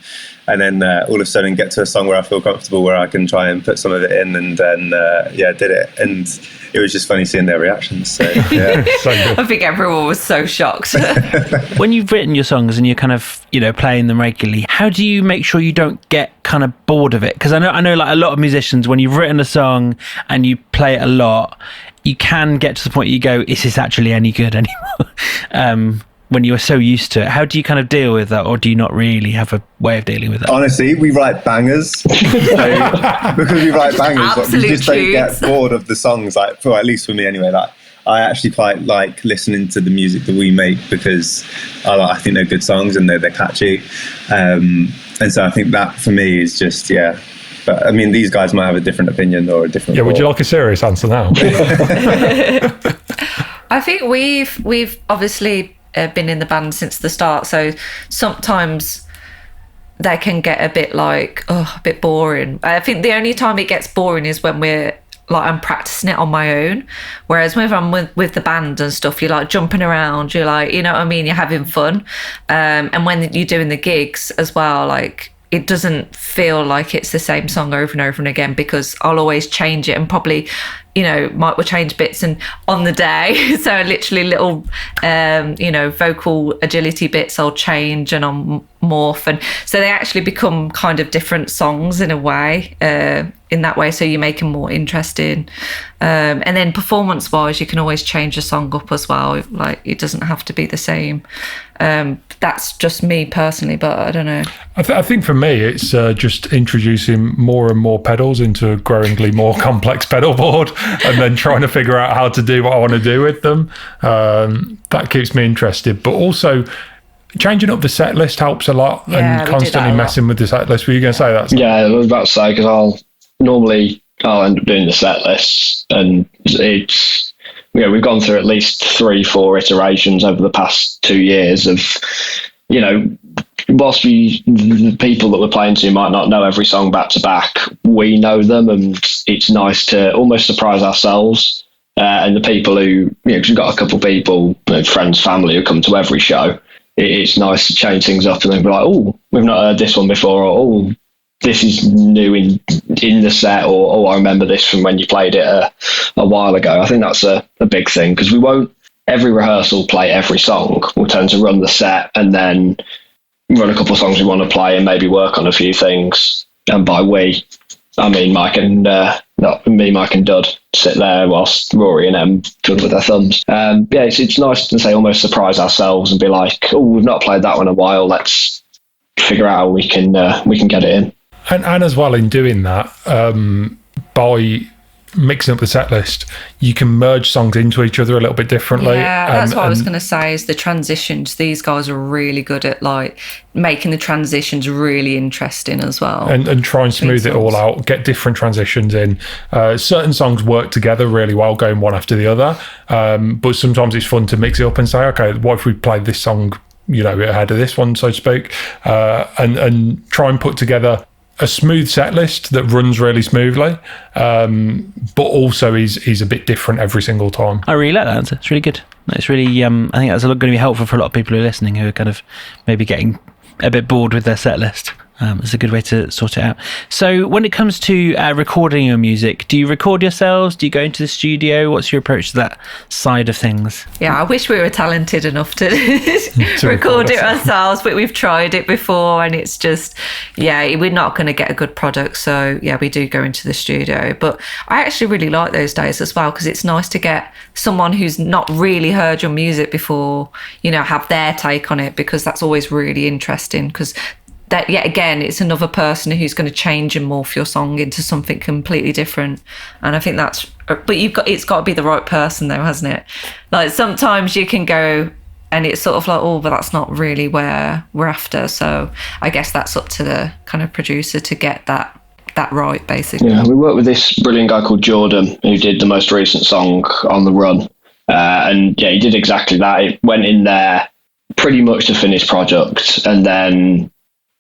[SPEAKER 4] and then all of a sudden get to a song where I feel comfortable, where I can try and put some of it in, and then did it. And it was just funny seeing their reactions. So, yeah.
[SPEAKER 2] I think everyone was so shocked.
[SPEAKER 1] When you've written your songs and you're kind of, playing them regularly, how do you make sure you don't get kind of bored of it? Because I know like a lot of musicians, when you've written a song and you play it a lot, you can get to the point you go, is this actually any good anymore? When you are so used to it, how do you kind of deal with that, or do you not really have a way of dealing with it?
[SPEAKER 4] Honestly, we write bangers. So, because we write bangers, like, we just don't get bored of the songs. Like, for, at least for me anyway, like I actually quite like listening to the music that we make because I think they're good songs and they're catchy. And so I think that for me is just, yeah. But I mean, these guys might have a different opinion or a different.
[SPEAKER 5] Yeah, would you like a serious answer now?
[SPEAKER 2] I think we've obviously been in the band since the start, so sometimes they can get a bit like a bit boring. I think the only time it gets boring is when I'm practicing it on my own, whereas when I'm with the band and stuff, you're like jumping around, you're like, you know what I mean, you're having fun, and when you're doing the gigs as well, like it doesn't feel like it's the same song over and over and again, because I'll always change it and probably, you know, Mike will change bits and on the day. So literally little, you know, vocal agility bits I'll change and I'll morph. And so they actually become kind of different songs in a way, in that way. So you make them more interesting. And then performance wise, you can always change a song up as well. Like it doesn't have to be the same. That's just me personally, but I don't know.
[SPEAKER 5] I think for me, it's just introducing more and more pedals into a growingly more complex pedal board, and then trying to figure out how to do what I want to do with them. That keeps me interested, but also changing up the set list helps a lot, and constantly messing with the set list. Were you going to say that?
[SPEAKER 3] Yeah, I was about to say, because I'll end up doing the set lists, and it's, you know, we've gone through at least 3-4 iterations over the past 2 years of, you know, whilst the people that we're playing to might not know every song back to back, we know them, and it's nice to almost surprise ourselves. And the people who, you know, because we've got a couple of people, you know, friends, family, who come to every show, it's nice to change things up and then be like, oh, we've not heard this one before, or oh, this is new in the set, or oh, I remember this from when you played it a while ago. I think that's a big thing, because we won't every rehearsal play every song. We'll tend to run the set and then run a couple of songs we want to play and maybe work on a few things. And by we, I mean Mike and Mike and Dud sit there whilst Rory and Em twiddle with their thumbs. Yeah, it's nice to say almost surprise ourselves and be like, oh, we've not played that one in a while. Let's figure out how we can get it in.
[SPEAKER 5] And as well, in doing that, by mixing up the set list, you can merge songs into each other a little bit differently.
[SPEAKER 2] Yeah, that's what I was going to say, is the transitions. These guys are really good at like making the transitions really interesting as well.
[SPEAKER 5] And try and smooth it all out, get different transitions in. Certain songs work together really well, going one after the other. But sometimes it's fun to mix it up and say, okay, what if we played this song, you know, ahead of this one, so to speak, and try and put together a smooth set list that runs really smoothly, but also is a bit different every single time.
[SPEAKER 1] I really like that answer. It's really good. It's really, I think that's going to be helpful for a lot of people who are listening, who are kind of maybe getting a bit bored with their set list. It's a good way to sort it out. So when it comes to recording your music, do you record yourselves? Do you go into the studio? What's your approach to that side of things?
[SPEAKER 2] Yeah, I wish we were talented enough to record it ourselves, but we've tried it before and it's just, yeah, we're not going to get a good product. So yeah, we do go into the studio. But I actually really like those days as well, because it's nice to get someone who's not really heard your music before, you know, have their take on it, because that's always really interesting, because that, yet again, it's another person who's going to change and morph your song into something completely different. And I think that's, but it's got to be the right person though, hasn't it? Like sometimes you can go and it's sort of like, oh, but that's not really where we're after. So I guess that's up to the kind of producer to get that right, basically.
[SPEAKER 3] Yeah, we worked with this brilliant guy called Jordan, who did the most recent song On the Run. And yeah, he did exactly that. It went in there pretty much to finish product, and then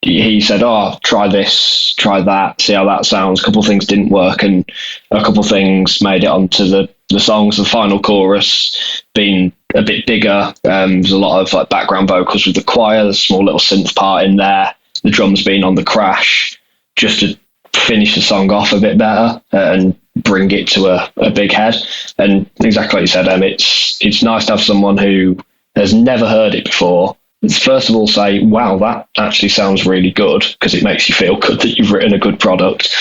[SPEAKER 3] he said, oh, try this, try that, see how that sounds. A couple of things didn't work, and a couple of things made it onto the songs. The final chorus being a bit bigger. There's a lot of like background vocals with the choir. There's a small little synth part in there. The drums being on the crash, just to finish the song off a bit better and bring it to a big head. And exactly like you said, it's nice to have someone who has never heard it before, first of all say, wow, that actually sounds really good, because it makes you feel good that you've written a good product.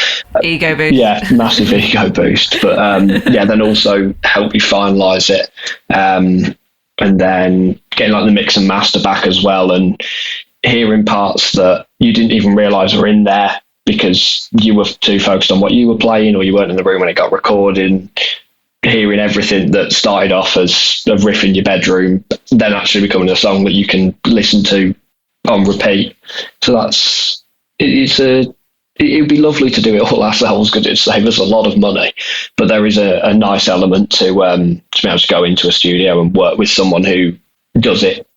[SPEAKER 2] Ego boost.
[SPEAKER 3] Yeah, massive ego boost. But then also help you finalise it. And then getting like the mix and master back as well, and hearing parts that you didn't even realise were in there because you were too focused on what you were playing, or you weren't in the room when it got recorded. Hearing everything that started off as a riff in your bedroom, then actually becoming a song that you can listen to on repeat. So it'd be lovely to do it all ourselves, because it'd save us a lot of money. But there is a nice element to be able to go into a studio and work with someone who does it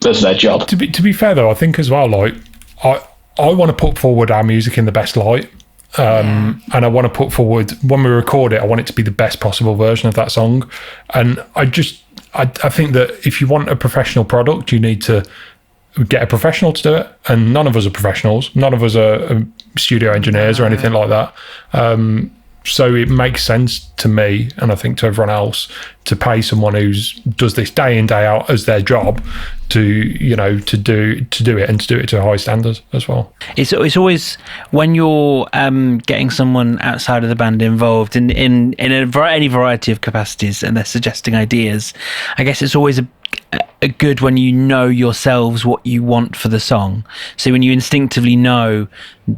[SPEAKER 3] as their job.
[SPEAKER 5] To be fair though, I think as well, like I want to put forward our music in the best light. And I want to put forward, when we record it, I want it to be the best possible version of that song. And I think that if you want a professional product, you need to get a professional to do it. And none of us are professionals. None of us are studio engineers or anything like that. So it makes sense to me, and I think to everyone else, to pay someone who does this day in, day out as their job to do it, and to do it to a high standard as well.
[SPEAKER 1] It's always when you're getting someone outside of the band involved in any variety of capacities, and they're suggesting ideas. I guess it's always a good when you know yourselves what you want for the song. So when you instinctively know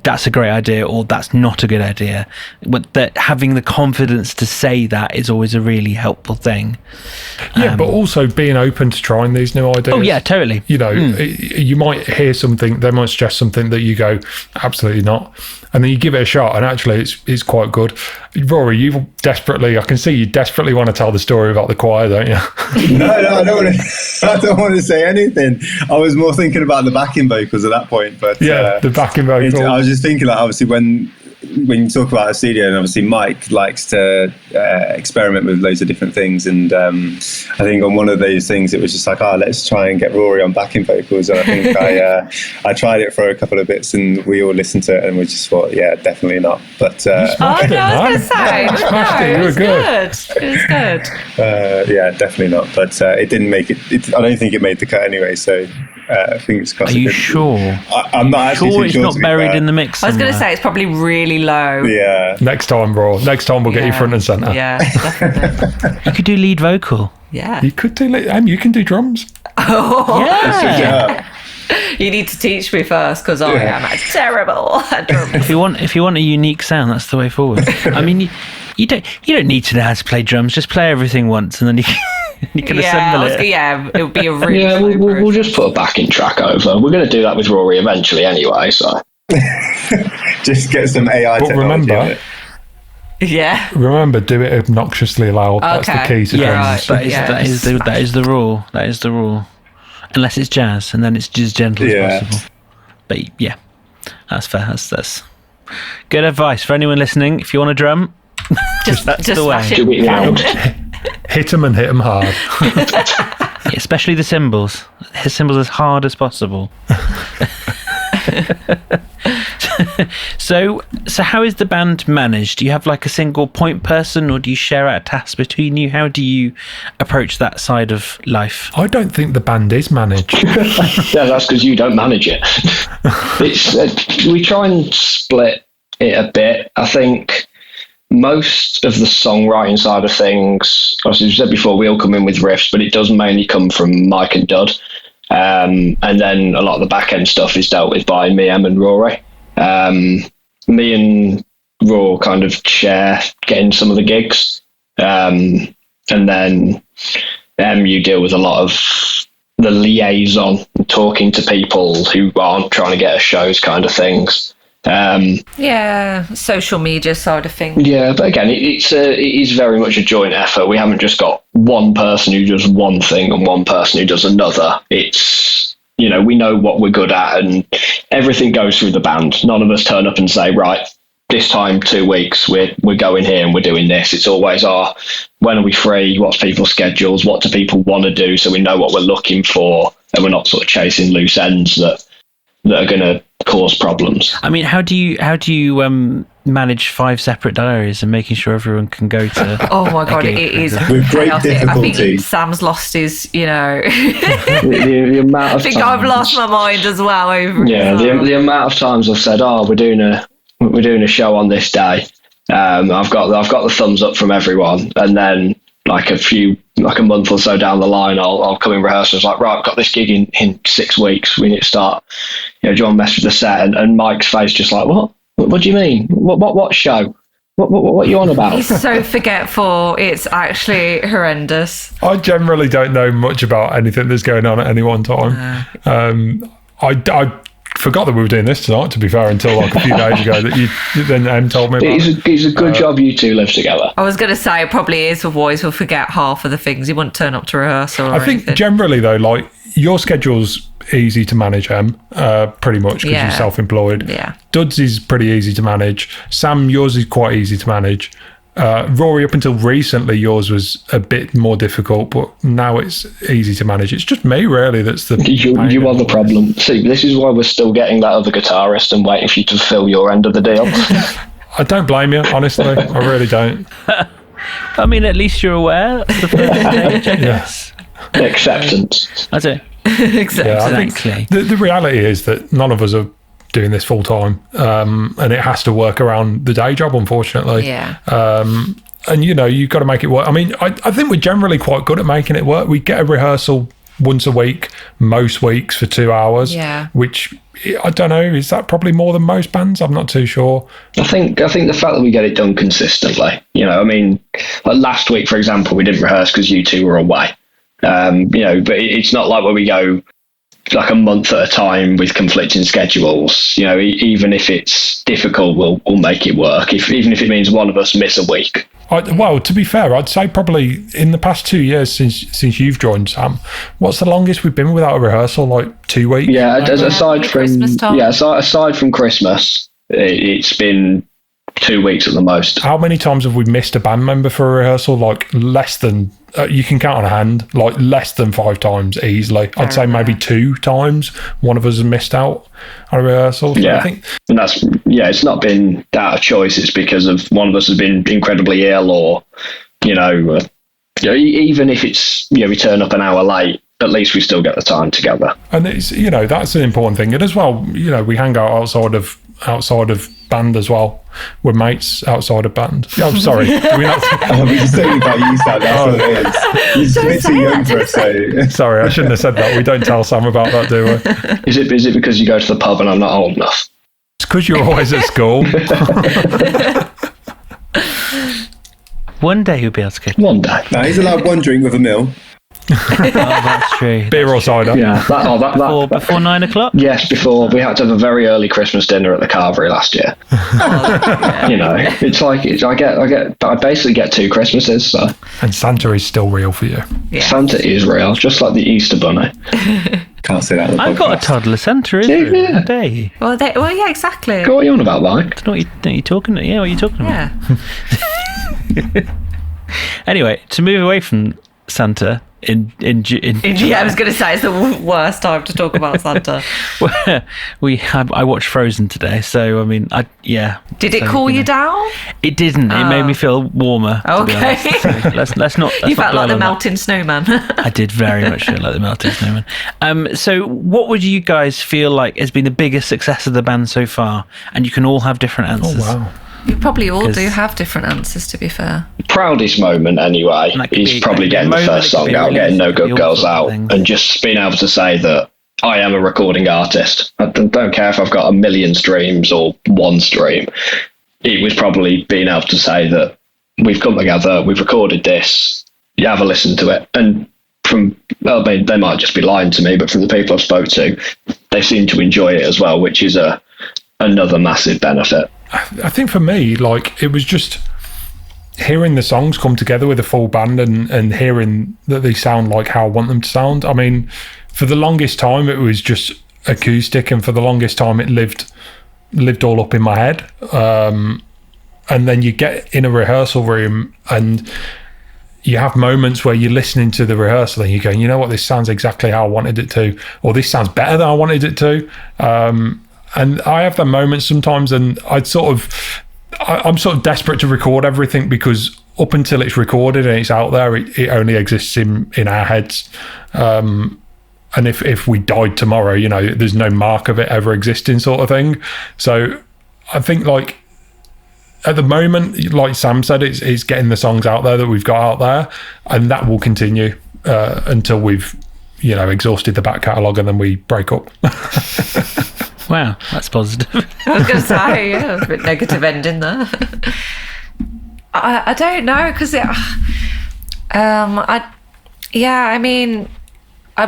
[SPEAKER 1] that's a great idea or that's not a good idea, but that having the confidence to say that is always a really helpful thing.
[SPEAKER 5] Yeah, but also being open to trying these new ideas.
[SPEAKER 1] Oh yeah, totally.
[SPEAKER 5] You might hear something, they might suggest something that you go, absolutely not, and then you give it a shot, and actually it's quite good. Rory, I can see you desperately want to tell the story about the choir, don't you?
[SPEAKER 4] No, I don't want to. I don't want to say anything. I was more thinking about the backing vocals at that point. But
[SPEAKER 5] yeah, the backing vocals.
[SPEAKER 4] I was just thinking, like, obviously when you talk about a studio, and obviously Mike likes to experiment with loads of different things, and I think on one of those things it was just like, let's try and get Rory on backing vocals, and I think I tried it for a couple of bits, and we all listened to it, and we just thought, yeah, definitely not. But
[SPEAKER 2] I was going to say, it was good. It was good.
[SPEAKER 4] yeah, definitely not. But it didn't make it. I don't think it made the cut anyway. So I think it's.
[SPEAKER 1] Are you sure?
[SPEAKER 4] I'm not actually
[SPEAKER 1] sure.
[SPEAKER 4] Too sure
[SPEAKER 1] it's not buried in the mix.
[SPEAKER 2] I was going to say it's probably really low.
[SPEAKER 4] Yeah.
[SPEAKER 5] Next time, Next time we'll get you front and centre.
[SPEAKER 2] Yeah, definitely.
[SPEAKER 1] You could do lead vocal.
[SPEAKER 2] Yeah.
[SPEAKER 5] You could do, and you can do drums.
[SPEAKER 2] Oh.
[SPEAKER 1] Yeah.
[SPEAKER 2] You need to teach me first, because I am terrible at drums.
[SPEAKER 1] If you want a unique sound, that's the way forward. I mean, you don't need to know how to play drums. Just play everything once, and then you can assemble it.
[SPEAKER 2] Yeah, it would be a really.
[SPEAKER 3] Yeah, we'll just put a backing track over. We're going to do that with Rory eventually, anyway. So
[SPEAKER 4] just get some AI technology on it.
[SPEAKER 2] Yeah.
[SPEAKER 5] Remember, do it obnoxiously loud. That's the key to drums.
[SPEAKER 1] That is the rule. That is the rule. Unless it's jazz, and then it's just gentle as possible. But yeah, that's fair. That's good advice for anyone listening. If you want to drum, that's the way.
[SPEAKER 3] Do it loud.
[SPEAKER 5] Hit them and hit them hard.
[SPEAKER 1] Especially the cymbals. Hit cymbals as hard as possible. So how is the band managed? Do you have like a single point person, or do you share out tasks between you? How do you approach that side of life?
[SPEAKER 5] I don't think the band is managed.
[SPEAKER 3] Yeah, that's because you don't manage it. We try and split it a bit. I think most of the songwriting side of things, as you said before, we all come in with riffs, but it does mainly come from Mike and Dud. And then a lot of the back end stuff is dealt with by me, Em, and Rory. Me and Raw kind of share getting some of the gigs. And then you deal with a lot of the liaison, talking to people who aren't trying to get us shows kind of things.
[SPEAKER 2] Social media side of things.
[SPEAKER 3] Yeah, but again, it is very much a joint effort. We haven't just got one person who does one thing and one person who does another. It's, we know what we're good at, and everything goes through the band. None of us turn up and say, right, this time 2 weeks we're going here and we're doing this. It's always when are we free? What's people's schedules? What do people want to do? So we know what we're looking for, and we're not sort of chasing loose ends that are going to cause problems.
[SPEAKER 1] I mean, how do you manage 5 separate diaries and making sure everyone can go to.
[SPEAKER 2] Oh my God,
[SPEAKER 1] gig.
[SPEAKER 2] it is
[SPEAKER 4] With great
[SPEAKER 2] chaotic. I
[SPEAKER 4] difficulty.
[SPEAKER 2] think Sam's lost his,
[SPEAKER 3] The amount
[SPEAKER 2] I
[SPEAKER 3] of
[SPEAKER 2] think
[SPEAKER 3] times,
[SPEAKER 2] I've lost my mind as well over
[SPEAKER 3] Yeah,
[SPEAKER 2] it.
[SPEAKER 3] the amount of times I've said, "Oh, we're doing a show on this day." I've got the thumbs up from everyone, and then like a month or so down the line, I'll come in rehearsal. It's like, right, I've got this gig in 6 weeks. We need to start. Do you want to mess with the set? And Mike's face just like, what? What do you mean? What show? What are you on about?
[SPEAKER 2] He's so forgetful. It's actually horrendous.
[SPEAKER 5] I generally don't know much about anything that's going on at any one time. I forgot that we were doing this tonight, to be fair, until like a few days ago that you then Em told me about.
[SPEAKER 3] It's a good job you two live together.
[SPEAKER 2] I was going to say it probably is for boys. We'll forget half of the things. He wouldn't turn up to rehearsal or
[SPEAKER 5] I think
[SPEAKER 2] anything.
[SPEAKER 5] generally though, like your schedule's easy to manage, Em, pretty much because
[SPEAKER 2] Yeah.
[SPEAKER 5] you're self-employed.
[SPEAKER 2] Yeah.
[SPEAKER 5] Dud's is pretty easy to manage. Sam, yours is quite easy to manage. Rory, up until recently, yours was a bit more difficult, but now it's easy to manage. It's just me, really, that's the
[SPEAKER 3] You
[SPEAKER 5] pain
[SPEAKER 3] are
[SPEAKER 5] in
[SPEAKER 3] the
[SPEAKER 5] all this.
[SPEAKER 3] problem. See, this is why we're still getting that other guitarist and waiting for you to fulfill your end of the deal.
[SPEAKER 5] I don't blame you, honestly. I really don't.
[SPEAKER 1] I mean, at least you're aware. That's the first stage, I guess.
[SPEAKER 3] Acceptance.
[SPEAKER 1] That's it.
[SPEAKER 2] Exactly.
[SPEAKER 5] Yeah, I think
[SPEAKER 1] Exactly.
[SPEAKER 5] the reality is that none of us are doing this full time, and it has to work around the day job, unfortunately.
[SPEAKER 2] Yeah.
[SPEAKER 5] And you've got to make it work. I mean, I think we're generally quite good at making it work. We get a rehearsal once a week, most weeks for 2 hours.
[SPEAKER 2] Yeah.
[SPEAKER 5] Which I don't know, is that probably more than most bands? I'm not too sure.
[SPEAKER 3] I think the fact that we get it done consistently, I mean, like last week, for example, we didn't rehearse because you two were away. But it's not like where we go like a month at a time with conflicting schedules. Even if it's difficult, we'll make it work. Even if it means one of us miss a week.
[SPEAKER 5] Well, to be fair, I'd say probably in the past 2 years since you've joined, Sam, what's the longest we've been without a rehearsal? Like 2 weeks?
[SPEAKER 3] Yeah, aside from
[SPEAKER 2] Christmas time.
[SPEAKER 3] aside from Christmas, it's been 2 weeks at the most.
[SPEAKER 5] How many times have we missed a band member for a rehearsal? Like less than, you can count on a hand, like less than 5 times easily. I'd say maybe 2 times one of us has missed out on a rehearsal. So
[SPEAKER 3] Yeah,
[SPEAKER 5] I think
[SPEAKER 3] and it's not been out of choice. It's because of one of us has been incredibly ill, or even if it's we turn up an hour late, at least we still get the time together.
[SPEAKER 5] and it's that's an important thing. And as well, we hang out outside of band as well. We're mates outside of band. I'm sorry. Do we not?
[SPEAKER 4] We just saying about you, Sam. That's what it is. You're a bit too young for us, so.
[SPEAKER 5] Sorry, I shouldn't have said that. We don't tell Sam about that, do we?
[SPEAKER 3] Is it because you go to the pub and I'm not old enough?
[SPEAKER 5] It's because you're always at school.
[SPEAKER 1] One day you'll be able to go.
[SPEAKER 3] One day.
[SPEAKER 4] Now, he's allowed one drink with a meal.
[SPEAKER 1] Oh, that's true.
[SPEAKER 5] Beer or cider.
[SPEAKER 3] Yeah,
[SPEAKER 1] Before 9 o'clock?
[SPEAKER 3] Yes, before we had to have a very early Christmas dinner at the Carvery last year. It's like I basically get 2 Christmases. So
[SPEAKER 5] And Santa is still real for you.
[SPEAKER 2] Yeah.
[SPEAKER 3] Santa is real, just like the Easter Bunny.
[SPEAKER 4] Can't say that on the
[SPEAKER 1] I've got a
[SPEAKER 4] podcast.
[SPEAKER 1] toddler Santa, isn't
[SPEAKER 3] Yeah,
[SPEAKER 1] there?
[SPEAKER 3] yeah.
[SPEAKER 1] A day.
[SPEAKER 2] Well, yeah, exactly.
[SPEAKER 3] What are you on about, Mike?
[SPEAKER 1] Don't know what you talking. Yeah, what are you talking about?
[SPEAKER 2] Yeah.
[SPEAKER 1] Anyway, to move away from Santa in
[SPEAKER 2] Yeah, I was going to say it's the worst time to talk about Santa.
[SPEAKER 1] I watched Frozen today, so I mean,
[SPEAKER 2] Did it
[SPEAKER 1] so,
[SPEAKER 2] cool you down?
[SPEAKER 1] It didn't. It made me feel warmer. To be
[SPEAKER 2] Okay.
[SPEAKER 1] honest. So let's not.
[SPEAKER 2] You felt like the
[SPEAKER 1] dwell on that.
[SPEAKER 2] melting snowman.
[SPEAKER 1] I did very much feel like the melting snowman. So what would you guys feel like has been the biggest success of the band so far? And you can all have different answers.
[SPEAKER 5] Oh, wow.
[SPEAKER 2] We probably all
[SPEAKER 1] 'Cause-
[SPEAKER 2] do have different answers, to be fair.
[SPEAKER 3] Proudest moment, anyway,
[SPEAKER 1] And that could
[SPEAKER 3] is
[SPEAKER 1] be
[SPEAKER 3] probably
[SPEAKER 1] a
[SPEAKER 3] getting the
[SPEAKER 1] moment,
[SPEAKER 3] first
[SPEAKER 1] it could
[SPEAKER 3] song
[SPEAKER 1] be
[SPEAKER 3] out,
[SPEAKER 1] release,
[SPEAKER 3] getting No
[SPEAKER 1] it could be
[SPEAKER 3] Good
[SPEAKER 1] all
[SPEAKER 3] Girls
[SPEAKER 1] sorts of
[SPEAKER 3] out,
[SPEAKER 1] things.
[SPEAKER 3] and just being able to say that I am a recording artist. I don't care if I've got 1 million streams or 1 stream. It was probably being able to say that we've come together, we've recorded this, you have a listen to it. And they might just be lying to me, but from the people I've spoke to, they seem to enjoy it as well, which is another massive benefit.
[SPEAKER 5] I think for me, like, it was just hearing the songs come together with a full band and hearing that they sound like how I want them to sound. I mean, for the longest time, it was just acoustic, and for the longest time, it lived all up in my head. And then you get in a rehearsal room and you have moments where you're listening to the rehearsal and you're going, you know what, this sounds exactly how I wanted it to, or this sounds better than I wanted it to. And I have that moment sometimes, and I'd sort of I'm sort of desperate to record everything, because up until it's recorded and it's out there, it only exists in our heads. And if we died tomorrow, you know, there's no mark of it ever existing, sort of thing. So I think, like, at the moment, like Sam said, it's getting the songs out there that we've got out there, and that will continue until we've, you know, exhausted the back catalogue, and then we break up.
[SPEAKER 1] Wow, that's positive.
[SPEAKER 2] I was going to say, yeah, a bit negative ending there. I don't know, because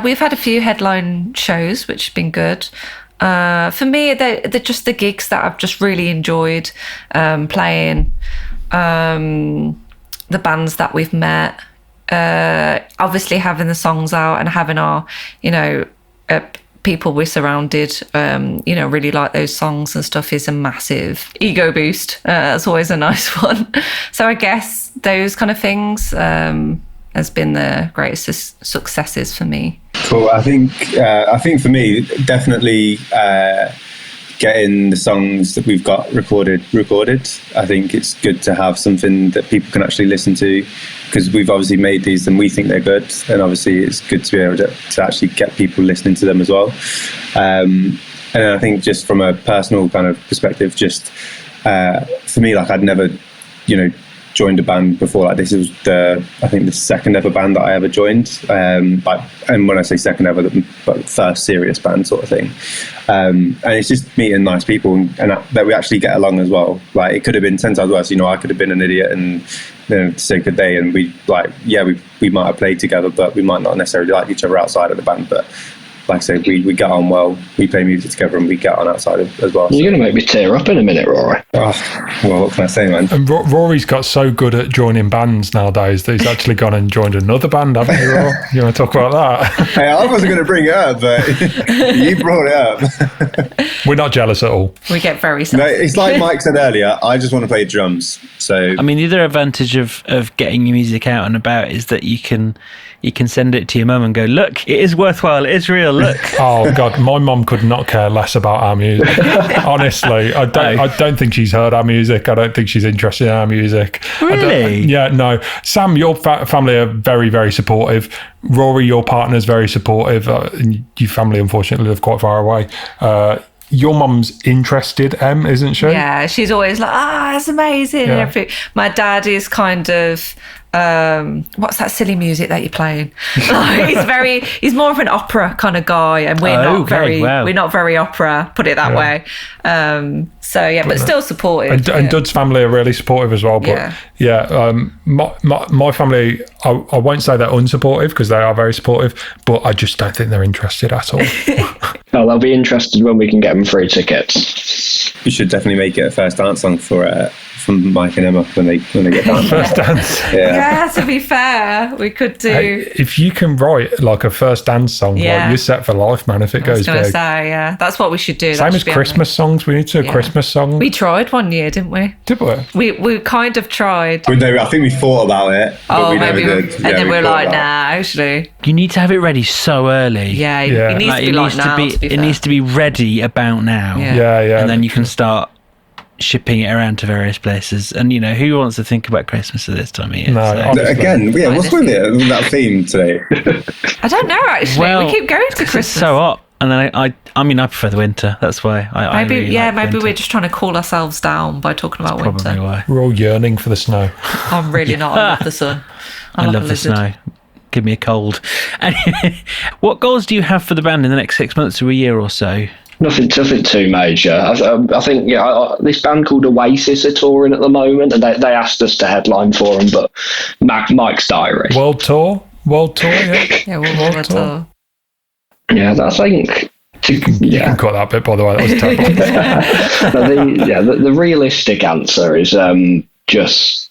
[SPEAKER 2] we've had a few headline shows which have been good. For me, they're just the gigs that I've just really enjoyed playing. The bands that we've met, obviously having the songs out and having our, you know, people we're surrounded, you know, really like those songs and stuff is a massive ego boost. That's always a nice one. So I guess those kind of things has been the greatest successes for me.
[SPEAKER 4] Cool. I think for me, definitely getting the songs that we've got recorded. I think it's good to have something that people can actually listen to, because we've obviously made these and we think they're good, and obviously it's good to be able to actually get people listening to them as well. And I think just from a personal kind of perspective, just for me, like, I'd never, you know, joined a band before. Like, this was I think the second ever band that I ever joined, and when I say second ever, the first serious band sort of thing. And it's just meeting nice people and that we actually get along as well. Like, it could have been 10 times worse, you know. I could have been an idiot and, you know, say good day, and we might have played together, but we might not necessarily like each other outside of the band. But like I say, we get on well, we play music together, and we get on outside as well.
[SPEAKER 3] You're going to make me tear up in a minute, Rory.
[SPEAKER 4] Oh, well, what can I say, man?
[SPEAKER 5] And Rory's got so good at joining bands nowadays that he's actually gone and joined another band, haven't you, Rory? You want to talk about that?
[SPEAKER 4] Hey, I wasn't going to bring it up, but you brought it up.
[SPEAKER 5] We're not jealous at all.
[SPEAKER 2] We get very
[SPEAKER 4] No, it's like Mike said earlier, I just want to play drums. So
[SPEAKER 1] I mean, the other advantage of getting your music out and about is that you can send it to your mum and go, look, it is worthwhile, it is real, look.
[SPEAKER 5] Oh God, my mum could not care less about our music. Honestly, I don't think she's heard our music. I don't think she's interested in our music.
[SPEAKER 1] Really?
[SPEAKER 5] Yeah, no. Sam, your family are very, very supportive. Rory, your partner's very supportive. And your family, unfortunately, live quite far away. Your mum's interested, isn't she?
[SPEAKER 2] Yeah, she's always like, that's amazing.
[SPEAKER 5] Yeah.
[SPEAKER 2] And everything. My dad is kind of, what's that silly music that you're playing? Like, he's more of an opera kind of guy, and we're not very opera, put it that way. So yeah, but still supportive.
[SPEAKER 5] And Dud's family are really supportive as well. But my family, I won't say they're unsupportive, because they are very supportive, but I just don't think they're interested at all.
[SPEAKER 3] Oh, they'll be interested when we can get them free tickets.
[SPEAKER 4] you should definitely make it a first dance song from Mike and Emma when they get done.
[SPEAKER 5] First dance.
[SPEAKER 2] Yeah, to be fair, we could do.
[SPEAKER 5] Hey, if you can write like a first dance song, like, you're set for life, man. If it goes big.
[SPEAKER 2] Say, yeah, that's what we should do.
[SPEAKER 5] Same as Christmas songs. We need to do a Christmas song.
[SPEAKER 2] We tried one year, didn't we?
[SPEAKER 5] Did we?
[SPEAKER 2] We kind of tried.
[SPEAKER 4] I think we thought about it, but we never did.
[SPEAKER 2] And then we're like, nah, actually.
[SPEAKER 1] You need to have it ready so early.
[SPEAKER 2] Yeah. It needs to be like now.
[SPEAKER 1] It needs to be ready about now.
[SPEAKER 5] Yeah.
[SPEAKER 1] And then you can start shipping it around to various places. And, you know, who wants to think about Christmas at this time of year?
[SPEAKER 5] No,
[SPEAKER 4] again, what's with it, that theme today?
[SPEAKER 2] I don't know, actually.
[SPEAKER 1] Well,
[SPEAKER 2] we keep going to Christmas.
[SPEAKER 1] It's so hot. And then I mean, I prefer the winter. That's why
[SPEAKER 2] maybe we're just trying to cool ourselves down by talking about winter.
[SPEAKER 1] Probably why.
[SPEAKER 5] We're all yearning for the snow.
[SPEAKER 2] I'm really not. I love the sun.
[SPEAKER 1] I love the snow. Give me a cold. What goals do you have for the band in the next 6 months to a year or so?
[SPEAKER 3] Nothing too major. I think this band called Oasis are touring at the moment, and they asked us to headline for them, but Mike's diary.
[SPEAKER 5] World tour, yeah.
[SPEAKER 2] Yeah, world tour.
[SPEAKER 3] Yeah, I think.
[SPEAKER 5] You can cut that bit, by the way. That was terrible.
[SPEAKER 3] The realistic answer is just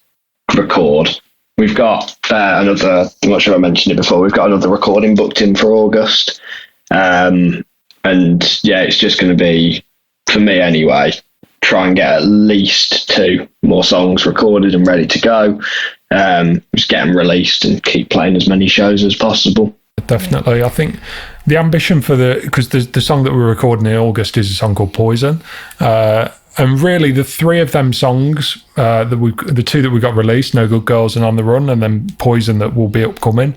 [SPEAKER 3] record. We've got another. I'm not sure I mentioned it before. We've got another recording booked in for August. And it's just going to be, for me anyway, try and get at least 2 more songs recorded and ready to go. Just get them released and keep playing as many shows as possible.
[SPEAKER 5] Definitely. I think the ambition because the song that we're recording in August is a song called Poison. And really, the three of them songs, the two that we got released, No Good Girls and On the Run, and then Poison that will be upcoming,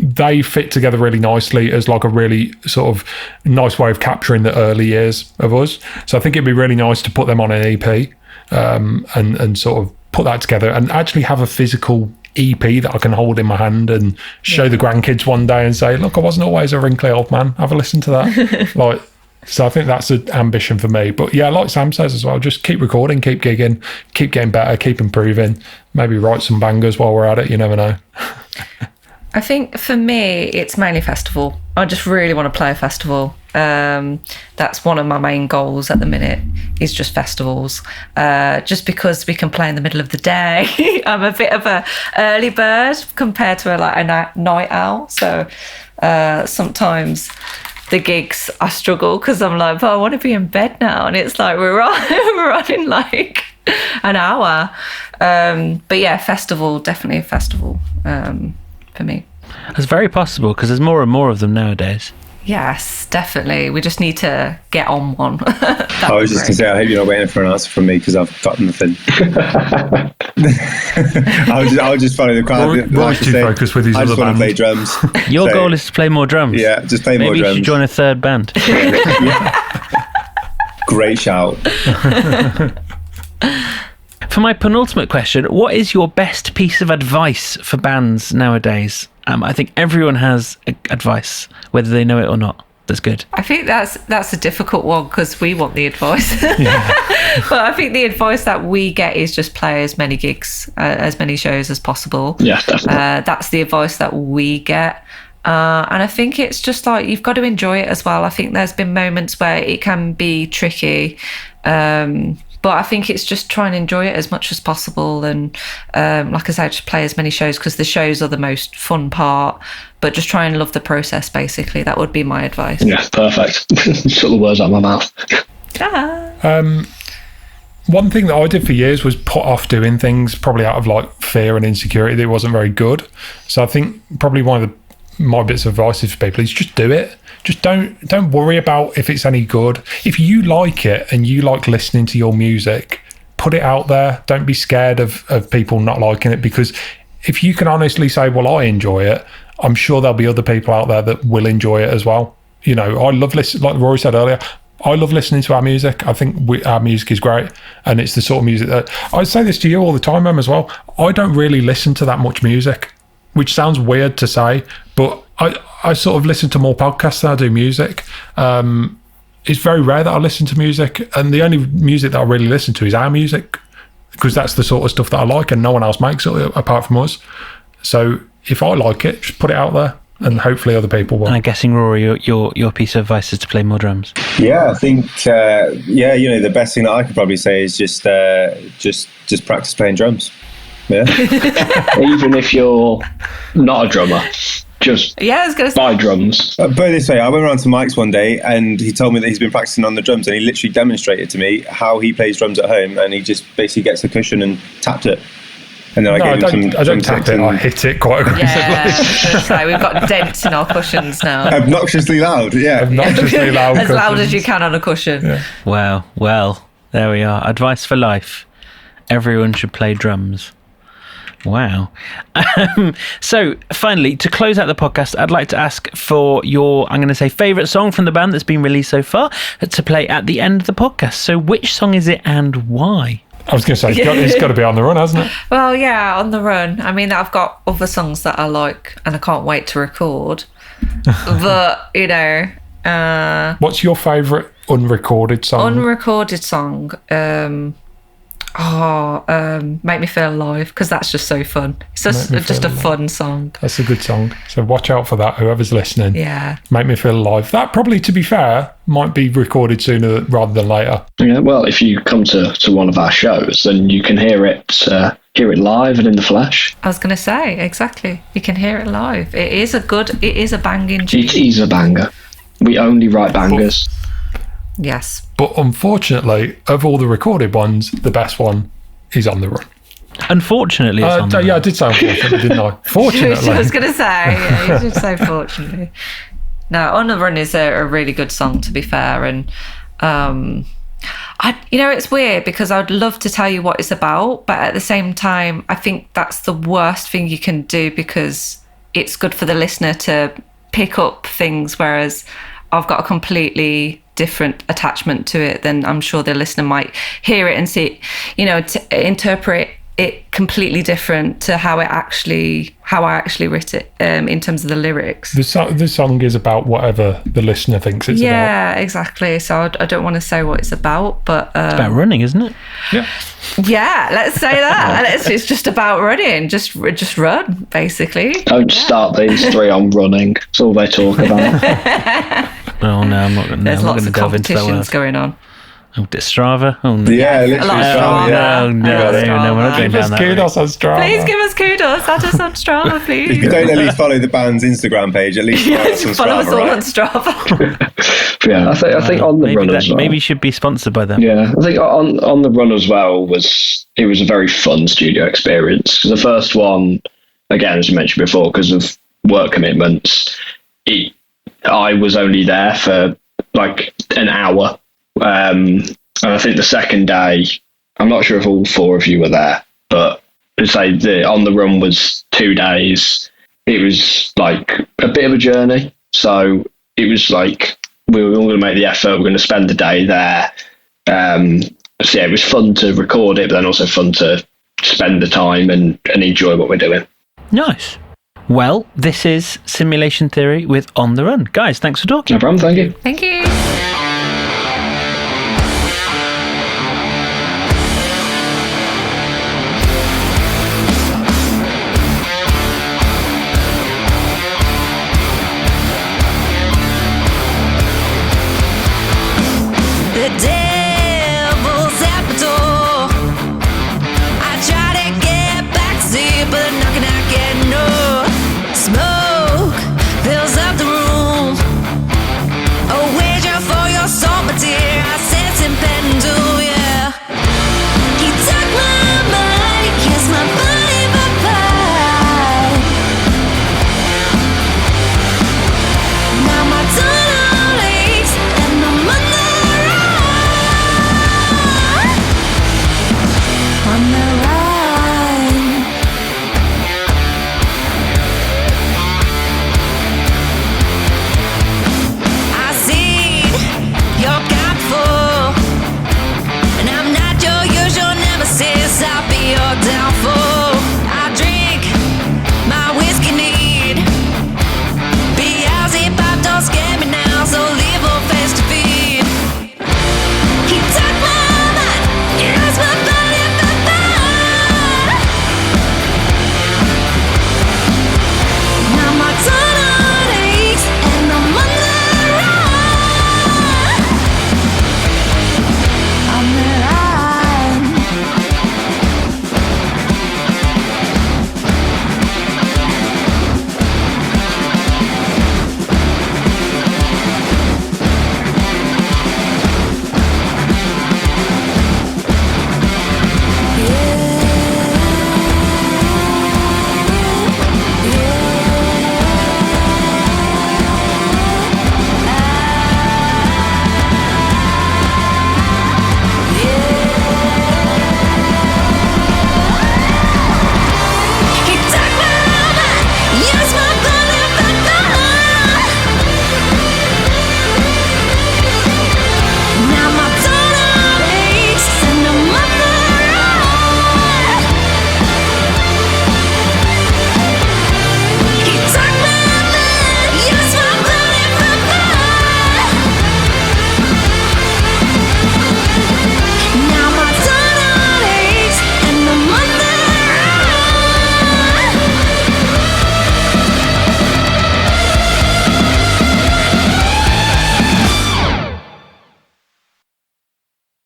[SPEAKER 5] they fit together really nicely as like a really sort of nice way of capturing the early years of us. So I think it'd be really nice to put them on an EP and sort of put that together and actually have a physical EP that I can hold in my hand and show the grandkids one day and say, look, I wasn't always a wrinkly old man. Have a listen to that. So I think that's an ambition for me. But yeah, like Sam says as well, just keep recording, keep gigging, keep getting better, keep improving, maybe write some bangers while we're at it. You never know.
[SPEAKER 2] I think for me, it's mainly festival. I just really want to play a festival. That's one of my main goals at the minute, is just festivals. Just because we can play in the middle of the day. I'm a bit of a early bird compared to a night owl. So sometimes the gigs, I struggle because I'm like, I want to be in bed now. And it's like, we're on in like an hour. But yeah, festival, definitely a festival for me.
[SPEAKER 1] That's very possible because there's more and more of them nowadays.
[SPEAKER 2] Yes, definitely. We just need to get on one.
[SPEAKER 4] I was just going to say, I hope you're not waiting for an answer from me because I've got nothing. I'll just follow the crowd.
[SPEAKER 5] Roy's too focused with his
[SPEAKER 4] I
[SPEAKER 5] other
[SPEAKER 4] just want to
[SPEAKER 5] band.
[SPEAKER 4] play drums.
[SPEAKER 1] Your goal is to play more drums.
[SPEAKER 4] Yeah, just play more
[SPEAKER 1] Maybe
[SPEAKER 4] drums.
[SPEAKER 1] you should join a third band.
[SPEAKER 4] Great shout.
[SPEAKER 1] For my penultimate question, what is your best piece of advice for bands nowadays? I think everyone has advice, whether they know it or not. That's good.
[SPEAKER 2] I think that's a difficult one because we want the advice. But I think the advice that we get is just play as many gigs, as many shows as possible.
[SPEAKER 3] Yeah, definitely.
[SPEAKER 2] That's the advice that we get. And I think it's just like, you've got to enjoy it as well. I think there's been moments where it can be tricky. But I think it's just try and enjoy it as much as possible. And like I said, just play as many shows because the shows are the most fun part. But just try and love the process, basically. That would be my advice.
[SPEAKER 3] Yeah, perfect. Took the words out of my mouth.
[SPEAKER 5] One thing that I did for years was put off doing things probably out of like fear and insecurity that it wasn't very good. So I think probably one of my bits of advice for people is just do it. Just don't worry about if it's any good. If you like it and you like listening to your music, put it out there. Don't be scared of people not liking it, because if you can honestly say, well, I enjoy it, I'm sure there'll be other people out there that will enjoy it as well. You know, I love listening, like Rory said earlier, I love listening to our music. I think our music is great, and it's the sort of music that I say this to you all the time, Em, as well. I don't really listen to that much music, which sounds weird to say, but I sort of listen to more podcasts than I do music. It's very rare that I listen to music, and the only music that I really listen to is our music, because that's the sort of stuff that I like, and no one else makes it apart from us. So if I like it, just put it out there, and hopefully other people will.
[SPEAKER 1] And I'm guessing, Rory, your piece of advice is to play more drums.
[SPEAKER 4] Yeah, I think the best thing that I could probably say is just practice playing drums. Yeah.
[SPEAKER 3] Even if you're not a drummer, just
[SPEAKER 2] I was going to say.
[SPEAKER 3] buy drums.
[SPEAKER 4] Put it this way, I went around to Mike's one day and he told me that he's been practicing on the drums, and he literally demonstrated to me how he plays drums at home, and he just basically gets the cushion and tapped it. And then I don't
[SPEAKER 5] tap it, I hit it quite aggressively.
[SPEAKER 2] Yeah, I was gonna say, we've got dents in our cushions now.
[SPEAKER 4] Obnoxiously loud, yeah.
[SPEAKER 5] Obnoxiously loud.
[SPEAKER 2] As loud as you can on a cushion.
[SPEAKER 5] Yeah.
[SPEAKER 1] Wow. Well, there we are. Advice for life. Everyone should play drums. Wow. So finally, to close out the podcast, I'd like to ask for your, I'm going to say, favourite song from the band that's been released so far to play at the end of the podcast. So which song is it and why?
[SPEAKER 5] I was going to say, it's got to be On the Run, hasn't it?
[SPEAKER 2] Well, yeah, On the Run. I mean, I've got other songs that I like and I can't wait to record. But,
[SPEAKER 5] What's your favourite unrecorded song?
[SPEAKER 2] Unrecorded song. Make Me Feel Alive, because that's just so fun. It's just a fun song.
[SPEAKER 5] That's a good song. So watch out for that, whoever's listening.
[SPEAKER 2] Yeah.
[SPEAKER 5] Make Me Feel Alive. That probably, to be fair, might be recorded sooner rather than later.
[SPEAKER 3] Yeah, well, if you come to one of our shows, then you can hear it live and in the flesh.
[SPEAKER 2] I was going to say, exactly. You can hear it live. It is a banging tune.
[SPEAKER 3] It is a banger. We only write bangers.
[SPEAKER 2] Yes.
[SPEAKER 5] But unfortunately, of all the recorded ones, the best one is On the Run.
[SPEAKER 1] Unfortunately, it's On the Run.
[SPEAKER 5] Yeah, I did say unfortunately, didn't I? Fortunately.
[SPEAKER 2] I was going to say, yeah, you should say fortunately. No, On the Run is a really good song, to be fair. And It's weird because I'd love to tell you what it's about, but at the same time, I think that's the worst thing you can do because it's good for the listener to pick up things, whereas I've got a completely different attachment to it than I'm sure the listener might hear it and see, to interpret it completely different to how I actually wrote it in terms of the lyrics.
[SPEAKER 5] The song is about whatever the listener thinks it's about.
[SPEAKER 2] Yeah, exactly. So I don't want to say what it's about, but
[SPEAKER 1] it's about running, isn't it?
[SPEAKER 2] Yeah, let's say that. It's just about running. Just run, basically.
[SPEAKER 3] Don't start these three on running. That's all they talk about.
[SPEAKER 1] Oh no, I'm not going to.
[SPEAKER 2] There's lots of
[SPEAKER 1] delve into
[SPEAKER 2] competitions going on.
[SPEAKER 1] Oh, Strava. Oh no.
[SPEAKER 4] Yeah,
[SPEAKER 2] A
[SPEAKER 4] literally.
[SPEAKER 2] lot of Strava.
[SPEAKER 1] No,
[SPEAKER 2] Yeah,
[SPEAKER 1] we're not going
[SPEAKER 5] Give
[SPEAKER 1] down
[SPEAKER 5] us
[SPEAKER 1] that route.
[SPEAKER 5] kudos on Strava.
[SPEAKER 2] Please give us kudos. Add us on Strava, please.
[SPEAKER 4] If you don't at least follow the band's Instagram page, at least follow us on
[SPEAKER 2] Follow us
[SPEAKER 4] Strava,
[SPEAKER 2] all
[SPEAKER 4] right?
[SPEAKER 2] on Strava.
[SPEAKER 3] Yeah, I think on the run as well.
[SPEAKER 1] Maybe you should be sponsored by them.
[SPEAKER 3] Yeah, I think on the run as well was a very fun studio experience. The first one, again, as you mentioned before, because of work commitments, I was only there for like an hour. And I think the second day, I'm not sure if all four of you were there, but say on the run was 2 days. It was like a bit of a journey. So it was like we were all going to make the effort. We're going to spend the day there. So yeah, it was fun to record it, but then also fun to spend the time and enjoy what we're doing.
[SPEAKER 1] Nice. Well, this is Simulation Theory with On the Run. Guys, thanks for talking.
[SPEAKER 3] No problem, thank you.
[SPEAKER 2] Thank you.